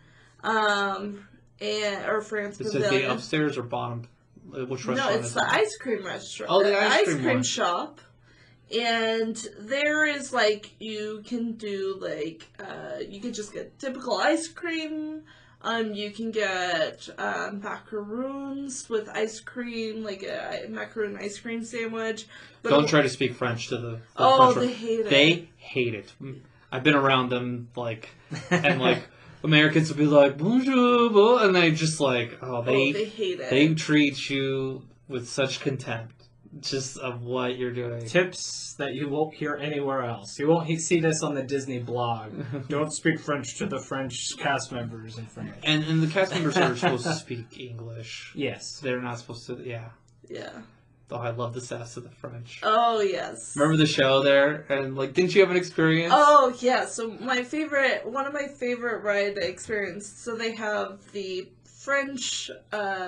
[SPEAKER 2] or France
[SPEAKER 3] Is
[SPEAKER 2] Pavilion.
[SPEAKER 3] it the upstairs or bottom? Which restaurant?
[SPEAKER 2] No, it's
[SPEAKER 3] is
[SPEAKER 2] the
[SPEAKER 3] it?
[SPEAKER 2] ice cream restaurant.
[SPEAKER 3] Oh, the ice cream one.
[SPEAKER 2] shop. And there is like you can do like you can just get typical ice cream. You can get macaroons with ice cream, like a macaroon ice cream sandwich. But
[SPEAKER 3] Don't try to speak French to the
[SPEAKER 2] oh,
[SPEAKER 3] French
[SPEAKER 2] they hate it.
[SPEAKER 3] They hate it. I've been around them, and Americans will be like bonjour, and they just like they
[SPEAKER 2] hate it.
[SPEAKER 3] They treat you with such contempt. Just of what you're doing.
[SPEAKER 1] Tips that you won't hear anywhere else. You won't see this on the Disney blog. Don't speak French to the French cast members in French.
[SPEAKER 3] And the cast members are supposed to speak English.
[SPEAKER 1] Yes.
[SPEAKER 3] They're not supposed to, yeah.
[SPEAKER 2] Yeah.
[SPEAKER 3] Oh, I love the sass of the French.
[SPEAKER 2] Oh, yes.
[SPEAKER 3] Remember the show there? And, didn't you have an experience?
[SPEAKER 2] Oh, yeah. So one of my favorite ride experience, so they have the French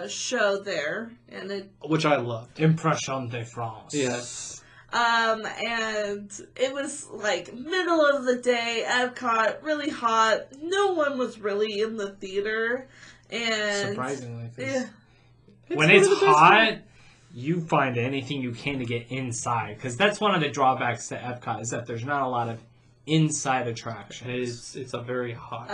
[SPEAKER 2] show there, and
[SPEAKER 3] which I loved.
[SPEAKER 1] Impression de France.
[SPEAKER 3] Yes.
[SPEAKER 2] And it was middle of the day, Epcot, really hot. No one was really in the theater, and
[SPEAKER 1] surprisingly,
[SPEAKER 2] yeah.
[SPEAKER 1] When it's hot, you find anything you can to get inside, because that's one of the drawbacks to Epcot is that there's not a lot of inside attractions.
[SPEAKER 3] It's a very hot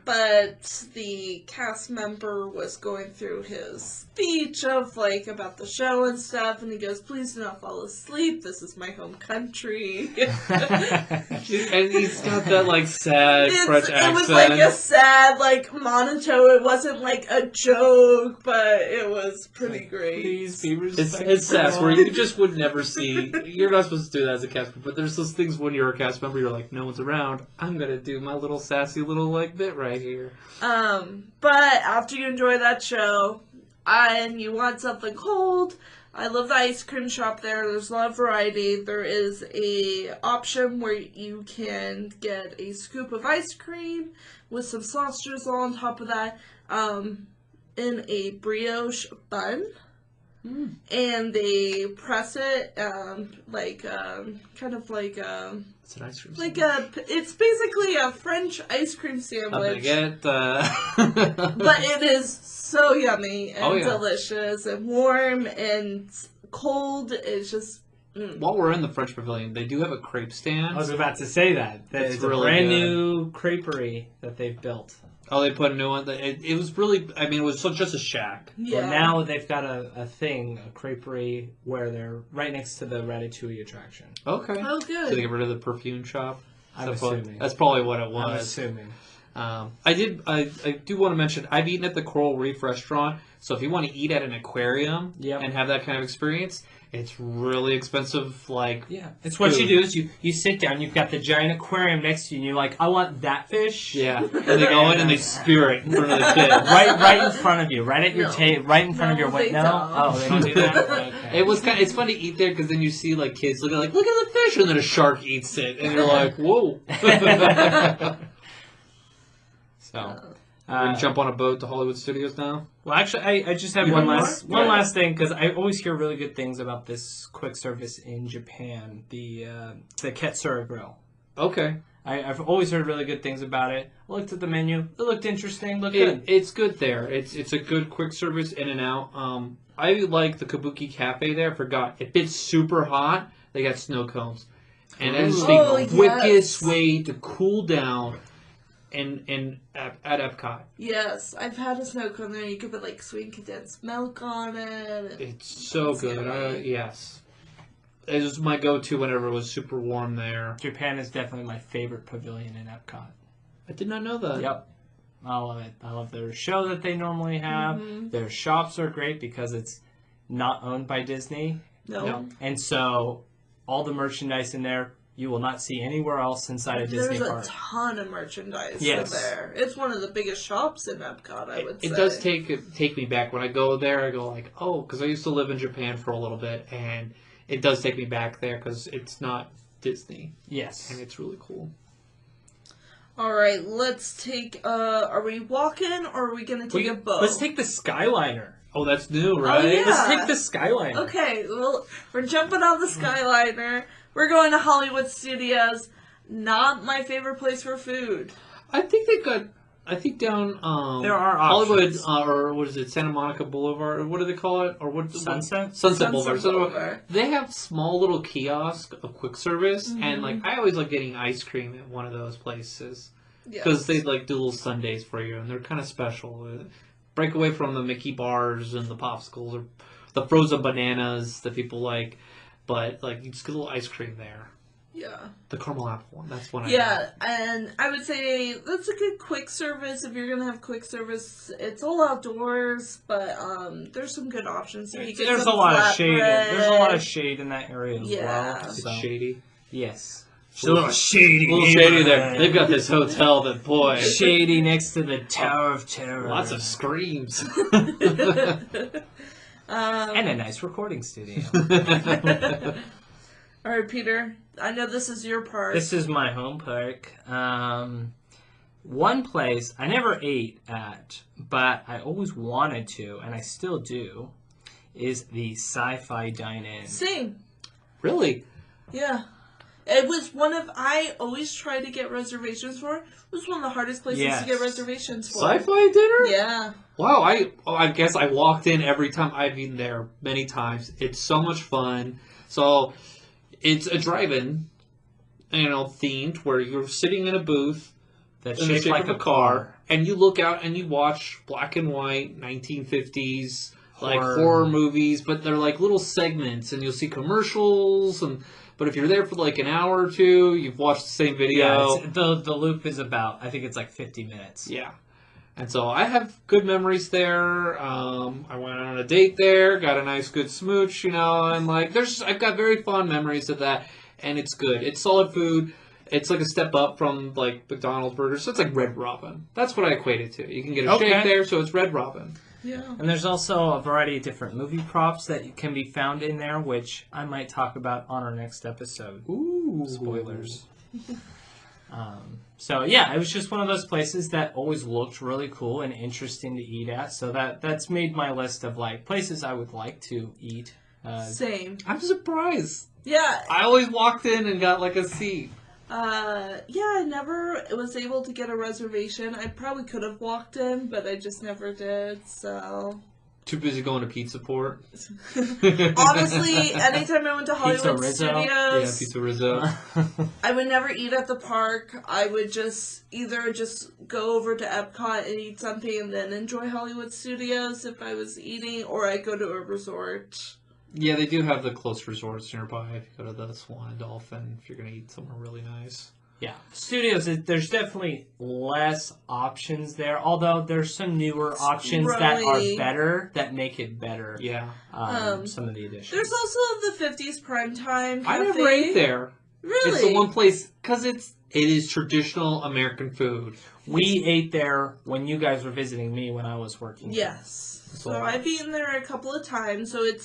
[SPEAKER 2] but the cast member was going through his speech of about the show and stuff, and he goes, "Please do not fall asleep. This is my home country."
[SPEAKER 3] And he's got that sad French accent.
[SPEAKER 2] It was a sad, monotone. It wasn't a joke, but it was pretty great.
[SPEAKER 1] Please be respectful.
[SPEAKER 3] It's sass where you just would never see. You're not supposed to do that as a cast member, but there's those things when you're a cast member, you're like, no one's around, I'm gonna do my little sassy little bit right here.
[SPEAKER 2] But after you enjoy that show, and you want something cold, I love the ice cream shop there. There's a lot of variety. There is a option where you can get a scoop of ice cream with some sauce drizzle on top of that, in a brioche bun. And they press it,
[SPEAKER 3] It's an ice cream
[SPEAKER 2] it's basically a French ice cream sandwich. But it is so yummy and delicious and warm and cold. It's just...
[SPEAKER 3] While we're in the French Pavilion, they do have a crepe stand.
[SPEAKER 1] I was about to say that. It's a
[SPEAKER 3] really
[SPEAKER 1] brand
[SPEAKER 3] good.
[SPEAKER 1] new creperie that they've built.
[SPEAKER 3] Oh, they put a new one. It was really, it was just a shack.
[SPEAKER 2] Yeah.
[SPEAKER 1] Well, now they've got a creperie, where they're right next to the Ratatouille attraction.
[SPEAKER 3] Okay.
[SPEAKER 2] Oh, good.
[SPEAKER 3] So they get rid of the perfume shop?
[SPEAKER 1] I'm assuming.
[SPEAKER 3] That's probably what it was.
[SPEAKER 1] I'm assuming.
[SPEAKER 3] I do want to mention I've eaten at the Coral Reef restaurant. So if you want to eat at an aquarium and have that kind of experience, it's really expensive. Like
[SPEAKER 1] it's what you do is you sit down. You've got the giant aquarium next to you, and you're like, I want that fish.
[SPEAKER 3] Yeah, and they go in and they spear it in front of the kid.
[SPEAKER 1] right in front of you, right at your table, right in front of your window.
[SPEAKER 2] No,
[SPEAKER 1] they don't do that. Okay.
[SPEAKER 3] It's fun to eat there because then you see like kids look at the fish, and then a shark eats it, and you're like, whoa.
[SPEAKER 1] So.
[SPEAKER 3] We're gonna jump on a boat to Hollywood Studios now.
[SPEAKER 1] Well, actually, I just have one last thing because I always hear really good things about this quick service in Japan, the Ketsura Grill.
[SPEAKER 3] Okay,
[SPEAKER 1] I've always heard really good things about it. I looked at the menu; it looked interesting. Good.
[SPEAKER 3] It's good there. It's a good quick service in and out. I like the Kabuki Cafe there. I forgot if it's super hot, they got snow cones, and that is the quickest way to cool down. And at Epcot.
[SPEAKER 2] Yes, I've had a snow cone there. You could put like sweet condensed milk on it.
[SPEAKER 3] It's so good. Yes. It was my go-to whenever it was super warm there.
[SPEAKER 1] Japan is definitely my favorite pavilion in Epcot.
[SPEAKER 3] I did not know that.
[SPEAKER 1] Yep. I love it. I love their show that they normally have. Mm-hmm. Their shops are great because it's not owned by Disney.
[SPEAKER 2] No.
[SPEAKER 1] And so all the merchandise in there you will not see anywhere else inside a Disney park.
[SPEAKER 2] There's a ton of merchandise in there. It's one of the biggest shops in Epcot, I would say.
[SPEAKER 3] It does take me back. When I go there, I go like, oh, because I used to live in Japan for a little bit, and it does take me back there because it's not Disney.
[SPEAKER 1] Yes.
[SPEAKER 3] And it's really cool.
[SPEAKER 2] All right, let's take, are we walking or are we going to take a boat?
[SPEAKER 1] Let's take the Skyliner.
[SPEAKER 3] Oh, that's new, right?
[SPEAKER 2] Oh, yeah.
[SPEAKER 1] Let's take the Skyliner.
[SPEAKER 2] Okay, well, we're jumping on the Skyliner. We're going to Hollywood Studios. Not my favorite place for food.
[SPEAKER 3] I think they've got, down
[SPEAKER 1] there are
[SPEAKER 3] Hollywood,
[SPEAKER 1] options.
[SPEAKER 3] Or what is it, Santa Monica Boulevard, or what do they call it? Or what?
[SPEAKER 1] Sunset
[SPEAKER 3] Boulevard. They have small little kiosks of quick service, and like I always like getting ice cream at one of those places because they like do little sundaes for you, and they're kind of special. Break away from the Mickey bars and the popsicles or the frozen bananas that people like. But, like, you just get a little ice cream there.
[SPEAKER 2] Yeah.
[SPEAKER 3] The caramel apple one. That's one I
[SPEAKER 2] Yeah, and I would say that's a good quick service. If you're going to have quick service, it's all outdoors, but there's some good options. So
[SPEAKER 1] there's a lot of shade. There's a lot of shade in that area as well.
[SPEAKER 3] It's shady.
[SPEAKER 1] Yes. It's a little shady.
[SPEAKER 3] A little shady there. They've got this hotel that, boy.
[SPEAKER 1] Shady next to the Tower of Terror.
[SPEAKER 3] Lots of screams.
[SPEAKER 1] And a nice recording studio.
[SPEAKER 2] All right, Peter. I know this is your park.
[SPEAKER 1] This is my home park. One place I never ate at, but I always wanted to, and I still do, is the Sci-Fi Dine-In.
[SPEAKER 2] Same.
[SPEAKER 3] Really?
[SPEAKER 2] Yeah. It was one of, I always try to get reservations for. It was one of the hardest places to get reservations for.
[SPEAKER 3] Sci-Fi dinner?
[SPEAKER 2] Yeah.
[SPEAKER 3] Wow, I guess I walked in every time. I've eaten there many times. It's so much fun. So, it's a drive-in, themed, where you're sitting in a booth
[SPEAKER 1] that's shaped like a car.
[SPEAKER 3] And you look out and you watch black and white 1950s horror movies, but they're like little segments, and you'll see commercials. But if you're there for like an hour or two, you've watched the same video.
[SPEAKER 1] Yeah, the loop is about, I think it's like 50 minutes.
[SPEAKER 3] Yeah. And so I have good memories there. I went on a date there, got a nice good smooch, and I've got very fond memories of that, and it's good. It's solid food. It's like a step up from like McDonald's burgers, so it's like Red Robin. That's what I equate it to. You can get a shake there, so it's Red Robin.
[SPEAKER 2] Yeah.
[SPEAKER 1] And there's also a variety of different movie props that can be found in there, which I might talk about on our next episode.
[SPEAKER 3] Ooh.
[SPEAKER 1] Spoilers. So yeah, it was just one of those places that always looked really cool and interesting to eat at. So that's made my list of like places I would like to eat.
[SPEAKER 2] Same.
[SPEAKER 3] I'm surprised.
[SPEAKER 2] Yeah.
[SPEAKER 3] I always walked in and got like a seat.
[SPEAKER 2] I never was able to get a reservation. I probably could have walked in, but I just never did, so.
[SPEAKER 3] Too busy going to Pizza Port.
[SPEAKER 2] Honestly, anytime I went to Hollywood Studios,
[SPEAKER 3] Pizza Rizzo.
[SPEAKER 2] I would never eat at the park. I would either go over to Epcot and eat something and then enjoy Hollywood Studios if I was eating, or I'd go to a resort.
[SPEAKER 3] Yeah, they do have the close resorts nearby if you go to the Swan and Dolphin if you're going to eat somewhere really nice.
[SPEAKER 1] Yeah, studios. There's definitely less options there. Although there's some newer options that are better, that make it better.
[SPEAKER 3] Yeah.
[SPEAKER 1] Some of the additions.
[SPEAKER 2] There's also the 50s Primetime Cafe.
[SPEAKER 3] I never ate there.
[SPEAKER 2] Really?
[SPEAKER 3] It's the one place because it is traditional American food.
[SPEAKER 1] We ate there when you guys were visiting me when I was working.
[SPEAKER 2] Yes. So I've eaten there a couple of times. So it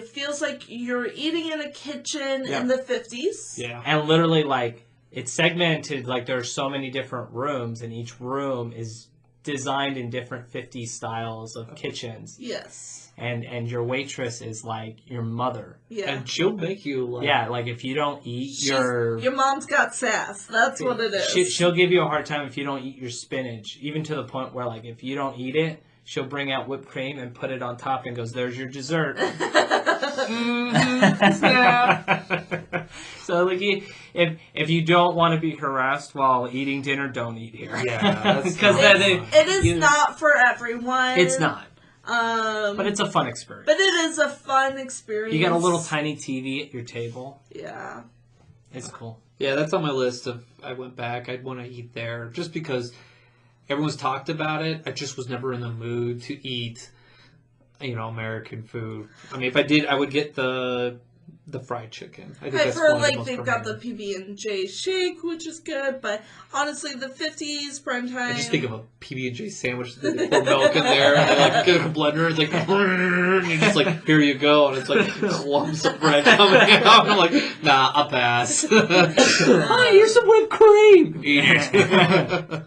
[SPEAKER 2] feels like you're eating in a kitchen in the 50s.
[SPEAKER 3] Yeah.
[SPEAKER 1] And literally, like, it's segmented. Like, there's so many different rooms, and each room is designed in different 50s styles of kitchens.
[SPEAKER 2] Yes.
[SPEAKER 1] And your waitress is, like, your mother.
[SPEAKER 2] Yeah.
[SPEAKER 3] And she'll make you, like...
[SPEAKER 1] Yeah, like, if you don't eat your
[SPEAKER 2] mom's got sass. That's what it is.
[SPEAKER 1] She'll give you a hard time if you don't eat your spinach. Even to the point where, like, if you don't eat it, she'll bring out whipped cream and put it on top and goes, "There's your dessert." So, like, if you don't want to be harassed while eating dinner, don't eat here.
[SPEAKER 3] Yeah,
[SPEAKER 1] because
[SPEAKER 2] it is not for everyone.
[SPEAKER 1] It's not. But it's a fun experience.
[SPEAKER 2] But it is a fun experience.
[SPEAKER 1] You got a little tiny TV at your table.
[SPEAKER 2] Yeah.
[SPEAKER 1] It's cool.
[SPEAKER 3] Yeah, that's on my list of I went back. I'd want to eat there just because everyone's talked about it. I just was never in the mood to eat, American food. I mean, if I did, I would get the fried chicken. I think
[SPEAKER 2] I've
[SPEAKER 3] that's
[SPEAKER 2] heard,
[SPEAKER 3] one of the
[SPEAKER 2] like,
[SPEAKER 3] most
[SPEAKER 2] they've got the
[SPEAKER 3] premier.
[SPEAKER 2] PB&J shake, which is good, but honestly, the 50s Primetime...
[SPEAKER 3] I just think of a PB&J sandwich that they pour milk in there, and they, like, get a blender, it's like, and you're just like, here you go, and it's like clumps of bread coming out, and I'm like, nah, I'll pass. Hi, here's some whipped cream! Eat it.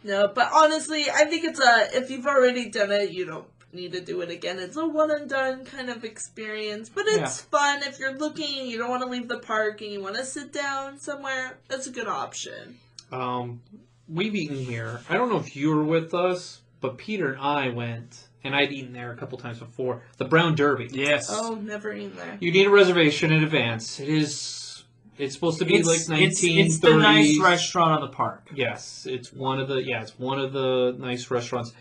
[SPEAKER 2] No, but honestly, I think it's if you've already done it, you don't need to do it again. It's a one and done kind of experience, but it's fun if you're looking and you don't want to leave the park and you want to sit down somewhere. That's a good option.
[SPEAKER 3] We've eaten here. I don't know if you were with us, but Peter and I went, and I'd eaten there a couple times before. The Brown Derby.
[SPEAKER 1] Yes.
[SPEAKER 2] Oh, never eaten there.
[SPEAKER 3] You need a reservation in advance. It's supposed to be like 1930s.
[SPEAKER 1] It's the nice restaurant of the park.
[SPEAKER 3] Yes, it's one of the nice restaurants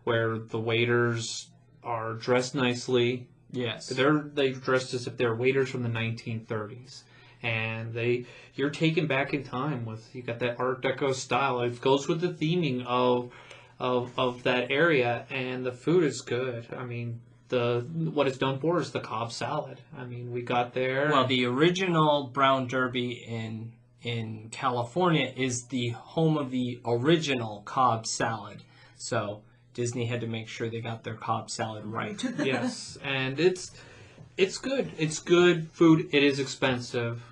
[SPEAKER 3] where the waiters are dressed nicely.
[SPEAKER 1] Yes.
[SPEAKER 3] They dressed as if they're waiters from the 1930s. And you're taken back in time you got that Art Deco style. It goes with the theming of that area, and the food is good. I mean, what it's known for is the Cobb salad. I mean, we got there.
[SPEAKER 1] Well, the original Brown Derby in California is the home of the original Cobb salad. So Disney had to make sure they got their Cobb salad right.
[SPEAKER 3] Yes, and it's good. It's good food. It is expensive.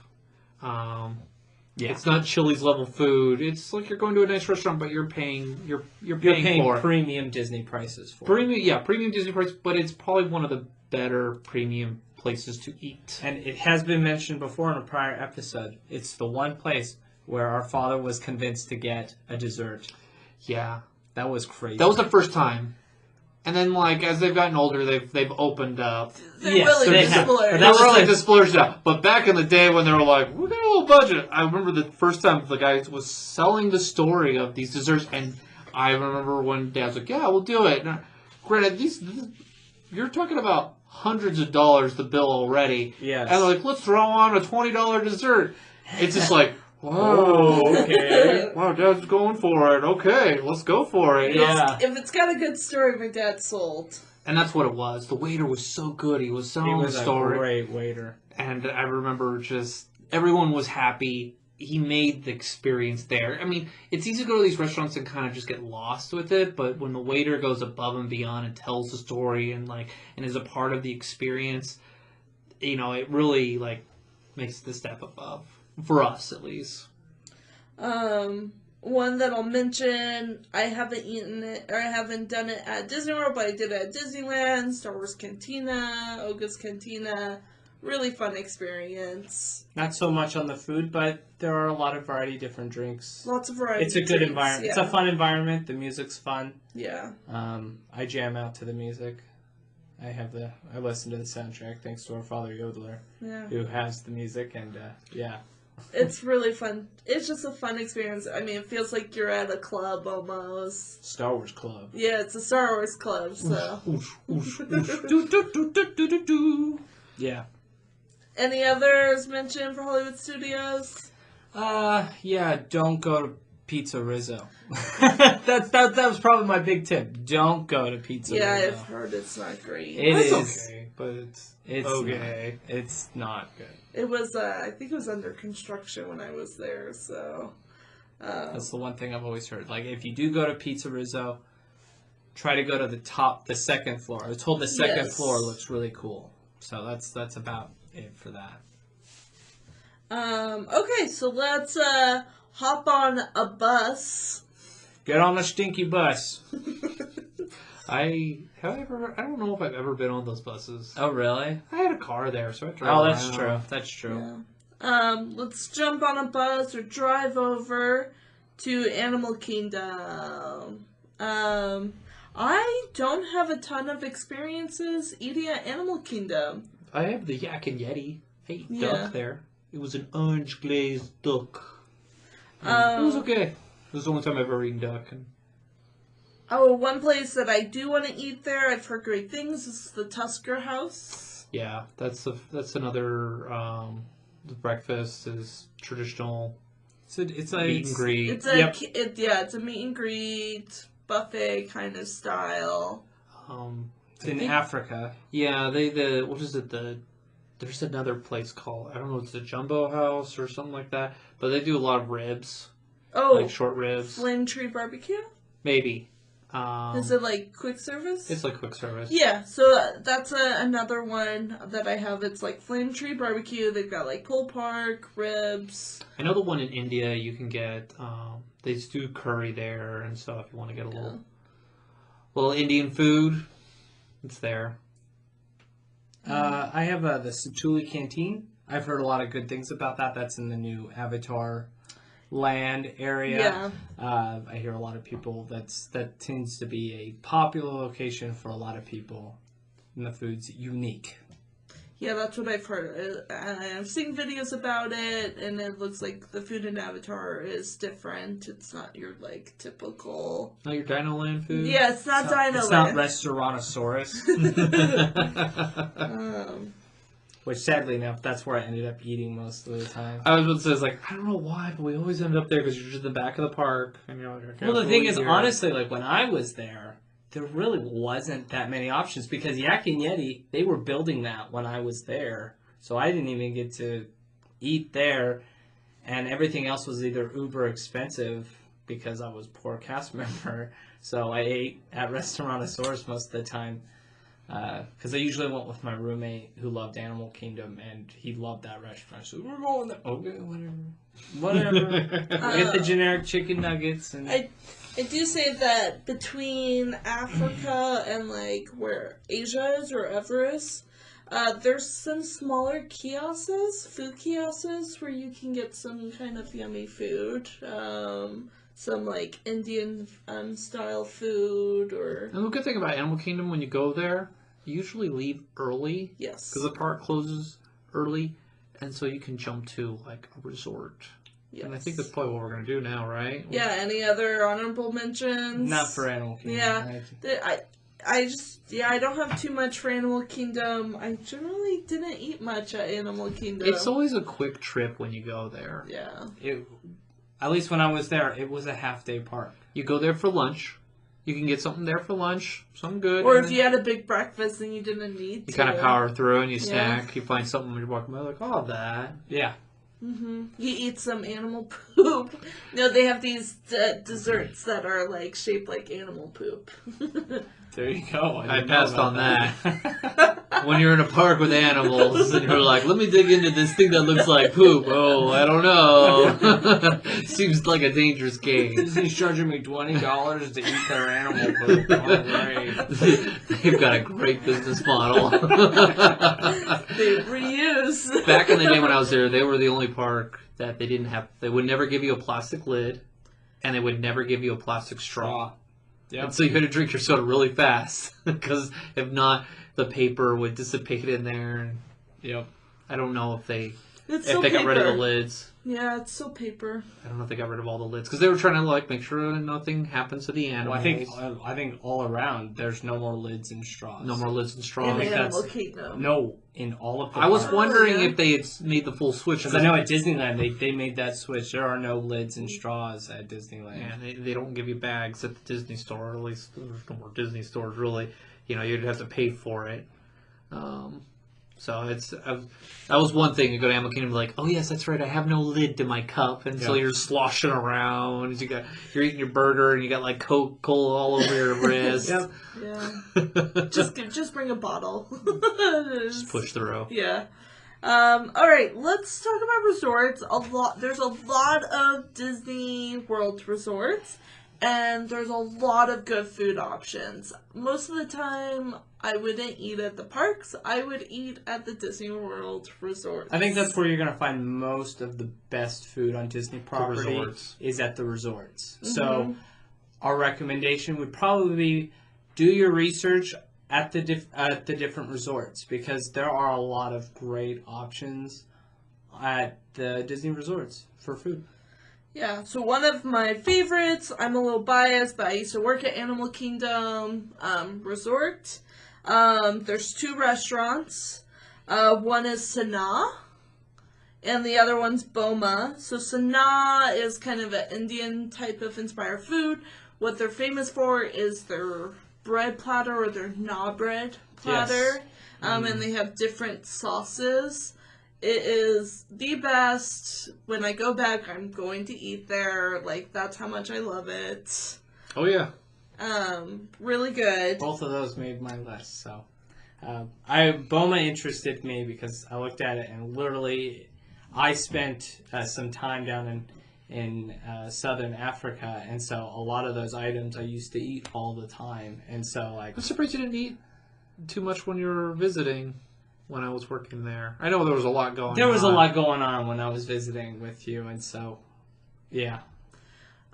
[SPEAKER 3] It's not Chili's level food. It's like you're going to a nice restaurant, but you're paying for
[SPEAKER 1] premium Disney prices for
[SPEAKER 3] premium Disney price. But it's probably one of the better premium places to eat.
[SPEAKER 1] And it has been mentioned before in a prior episode. It's the one place where our father was convinced to get a dessert.
[SPEAKER 3] Yeah.
[SPEAKER 1] That was crazy.
[SPEAKER 3] That was the first time. And then, like, as they've gotten older, they've opened up.
[SPEAKER 2] They're really splurged.
[SPEAKER 3] They were like the splurged out. But back in the day when they were like, we got a little budget. I remember the first time the guy was selling the story of these desserts. And I remember when Dad's like, yeah, we'll do it. Now, granted, you're talking about hundreds of dollars, the bill already.
[SPEAKER 1] Yes.
[SPEAKER 3] And they're like, let's throw on a $20 dessert. It's just like,
[SPEAKER 1] whoa, okay.
[SPEAKER 3] Wow, Dad's going for it. Okay, let's go for it.
[SPEAKER 1] Yeah.
[SPEAKER 2] If it's got a good story, my dad's sold.
[SPEAKER 3] And that's what it was. The waiter was so good. He was selling the story.
[SPEAKER 1] He was a great waiter.
[SPEAKER 3] And I remember just everyone was happy. He made the experience there. I mean, it's easy to go to these restaurants and kind of just get lost with it, but when the waiter goes above and beyond and tells the story and is a part of the experience, it really makes the step above. For us, at least.
[SPEAKER 2] One that I'll mention, I haven't eaten it, or I haven't done it at Disney World, but I did it at Disneyland, Star Wars Cantina, Oga's Cantina. Really fun experience.
[SPEAKER 1] Not so much on the food, but there are a lot of different drinks.
[SPEAKER 2] Lots of variety.
[SPEAKER 1] It's a good environment. Yeah. It's a fun environment. The music's fun.
[SPEAKER 2] Yeah.
[SPEAKER 1] I jam out to the music. I listen to the soundtrack thanks to our father Yodeler, who has the music, and
[SPEAKER 2] it's really fun. It's just a fun experience. I mean, it feels like you're at a club almost.
[SPEAKER 1] Star Wars Club.
[SPEAKER 2] Yeah, it's a Star Wars club. So.
[SPEAKER 1] Yeah.
[SPEAKER 2] Any others mentioned for Hollywood Studios?
[SPEAKER 1] Yeah, don't go to Pizza Rizzo. that was probably my big tip. Don't go to Pizza
[SPEAKER 2] Yeah,
[SPEAKER 1] Rizzo.
[SPEAKER 2] I've heard it's not great.
[SPEAKER 1] It
[SPEAKER 3] That's
[SPEAKER 1] is.
[SPEAKER 3] okay, but it's
[SPEAKER 1] okay. It's not good.
[SPEAKER 2] It was, I think it was under construction when I was there, so.
[SPEAKER 1] That's the one thing I've always heard. Like, if you do go to Pizza Rizzo, try to go to the second floor. I was told the second floor looks really cool. So that's about it for that.
[SPEAKER 2] Okay, so let's hop on a bus.
[SPEAKER 1] Get on the stinky bus.
[SPEAKER 3] I don't know if I've ever been on those buses.
[SPEAKER 1] Oh, really?
[SPEAKER 3] I had a car there, so I drove
[SPEAKER 1] Oh, that's
[SPEAKER 3] around.
[SPEAKER 1] true. That's true.
[SPEAKER 2] Yeah. Let's jump on a bus or drive over to Animal Kingdom. I don't have a ton of experiences eating at Animal Kingdom.
[SPEAKER 3] I have the Yak and Yeti. I ate
[SPEAKER 2] Yeah.
[SPEAKER 3] duck there. It was an orange glazed duck. It was okay. It was the only time I've ever eaten duck.
[SPEAKER 2] Oh, one place that I do want to eat there, I've heard great things, is the Tusker House.
[SPEAKER 3] Yeah, that's another. The breakfast is traditional.
[SPEAKER 1] So it's like
[SPEAKER 3] Meet and greet.
[SPEAKER 2] It's a meet and greet buffet kind of style.
[SPEAKER 1] It's in Africa.
[SPEAKER 3] Yeah, what is it? There's another place called, I don't know, it's the Jumbo House or something like that. But they do a lot of ribs,
[SPEAKER 2] Oh,
[SPEAKER 3] like short ribs.
[SPEAKER 2] Flame Tree Barbecue.
[SPEAKER 3] Maybe.
[SPEAKER 2] Is it like quick service?
[SPEAKER 3] It's like quick service.
[SPEAKER 2] Yeah, so that's another one that I have. It's like Flame Tree Barbecue. They've got like pulled pork, ribs.
[SPEAKER 3] I know the one in India you can get. They just do curry there and stuff. If you want to get a little Indian food, it's there.
[SPEAKER 1] I have the Satuli Canteen. I've heard a lot of good things about that. That's in the new Avatar land area.
[SPEAKER 2] Yeah.
[SPEAKER 1] I hear a lot of people that tends to be a popular location for a lot of people, and the food's unique.
[SPEAKER 2] Yeah, that's what I've heard. I've seen videos about it, and it looks like the food in Avatar is different. It's not your like typical.
[SPEAKER 3] Not your Dino Land food.
[SPEAKER 2] Yeah, it's not Dino
[SPEAKER 1] It's
[SPEAKER 2] Land.
[SPEAKER 1] not Restaurantosaurus. Which, sadly enough, that's where I ended up eating most of the time.
[SPEAKER 3] I was about to say, it's like, I don't know why, but we always end up there because you're just in the back of the park. And you're like, okay,
[SPEAKER 1] Well, the thing is,
[SPEAKER 3] here.
[SPEAKER 1] honestly, like when I was there really wasn't that many options because Yak and Yeti, they were building that when I was there. So I didn't even get to eat there. And everything else was either uber expensive because I was a poor cast member. So I ate at Restaurantosaurus most of the time. Because I usually went with my roommate who loved Animal Kingdom, and he loved that restaurant. So we're going there. Okay, whatever. Get the generic chicken nuggets. And
[SPEAKER 2] I do say that between Africa and like where Asia is or Everest, there's some smaller kiosks, food kiosks, where you can get some kind of yummy food. Some like Indian style food or.
[SPEAKER 3] And the good thing about Animal Kingdom, when you go there, you usually leave early.
[SPEAKER 2] Yes.
[SPEAKER 3] Because the park closes early, and so you can jump to like a resort.
[SPEAKER 2] Yes.
[SPEAKER 3] And I think that's probably what we're going to do now, right?
[SPEAKER 2] Yeah, any other honorable mentions?
[SPEAKER 1] not for Animal Kingdom.
[SPEAKER 2] Yeah. I don't have too much for Animal Kingdom. I generally didn't eat much at Animal Kingdom.
[SPEAKER 3] It's always a quick trip when you go there.
[SPEAKER 2] Yeah.
[SPEAKER 1] At least when I was there, it was a half-day park.
[SPEAKER 3] You go there for lunch. You can get something there for lunch, something good.
[SPEAKER 2] Or if you had a big breakfast and you didn't need to.
[SPEAKER 3] You kind of power through and you snack. You find something when you're walking by, like, oh, that.
[SPEAKER 1] Yeah.
[SPEAKER 2] Mm-hmm. You eat some animal poop. No, they have these desserts that are like shaped like animal poop.
[SPEAKER 1] There you go.
[SPEAKER 3] I passed on that. When you're in a park with animals and you're like, let me dig into this thing that looks like poop. Oh, I don't know. Seems like a dangerous game.
[SPEAKER 1] Disney's charging me $20 to eat their animal poop. All right.
[SPEAKER 3] They've got a great business model.
[SPEAKER 2] They reuse.
[SPEAKER 3] Back in the day when I was there, they were the only park that they would never give you a plastic lid and they would never give you a plastic straw.
[SPEAKER 1] Yep.
[SPEAKER 3] And so you had to drink your soda really fast because if not, the paper would dissipate in there. And,
[SPEAKER 1] Yep.
[SPEAKER 3] I don't know if they
[SPEAKER 2] It's
[SPEAKER 3] if
[SPEAKER 2] still
[SPEAKER 3] they got rid of the
[SPEAKER 2] paper.
[SPEAKER 3] lids.
[SPEAKER 2] Yeah, it's still paper.
[SPEAKER 3] I don't know if they got rid of all the lids because they were trying to like make sure nothing happens to the
[SPEAKER 1] Well,
[SPEAKER 3] animals.
[SPEAKER 1] I think all around there's no more lids and straws.
[SPEAKER 3] No more lids and
[SPEAKER 2] In
[SPEAKER 3] straws.
[SPEAKER 1] think
[SPEAKER 2] Animal
[SPEAKER 1] that's-
[SPEAKER 2] Kingdom.
[SPEAKER 1] No, in all of the
[SPEAKER 3] I was
[SPEAKER 1] parks.
[SPEAKER 3] wondering
[SPEAKER 2] yeah.
[SPEAKER 3] if they had made the full switch.
[SPEAKER 1] Because I know at Disneyland they made that switch. There are no lids and straws at Disneyland.
[SPEAKER 3] Yeah, they don't give you bags at the Disney store. At least there's no more Disney stores really. You know, you'd have to pay for it. So that was one thing. You go to Animal Kingdom, like, oh yes, that's right. I have no lid to my cup, and so
[SPEAKER 1] Yeah.
[SPEAKER 3] you're sloshing around. You're eating your burger, and you got like Coca-Cola all over your wrist.
[SPEAKER 1] Yep.
[SPEAKER 2] Yeah. Just bring a bottle.
[SPEAKER 3] Just push through.
[SPEAKER 2] Yeah. All right, let's talk about resorts. There's a lot of Disney World resorts, and there's a lot of good food options. Most of the time, I wouldn't eat at the parks. I would eat at the Disney World resorts.
[SPEAKER 1] I think that's where you're going to find most of the best food on Disney property
[SPEAKER 3] resorts.
[SPEAKER 1] is at the resorts.
[SPEAKER 2] Mm-hmm.
[SPEAKER 1] So our recommendation would probably be do your research at the different resorts because there are a lot of great options at the Disney resorts for food.
[SPEAKER 2] Yeah, so one of my favorites, I'm a little biased, but I used to work at Animal Kingdom Resort. There's 2 restaurants. One is Sanaa, and the other one's Boma. So Sanaa is kind of an Indian type of inspired food. What they're famous for is their bread platter or their naan bread platter.
[SPEAKER 1] Yes.
[SPEAKER 2] And they have different sauces. It is the best. When I go back, I'm going to eat there. Like, that's how much I love it.
[SPEAKER 3] Oh yeah.
[SPEAKER 2] Really good.
[SPEAKER 1] Both of those made my list. So Boma interested me because I looked at it and literally I spent some time down in southern Africa, and so a lot of those items I used to eat all the time, and so like
[SPEAKER 3] I'm surprised you didn't eat too much when you were visiting. When I was working there, I know there was a lot going on.
[SPEAKER 1] there was a lot going on when I was visiting with you, and so yeah.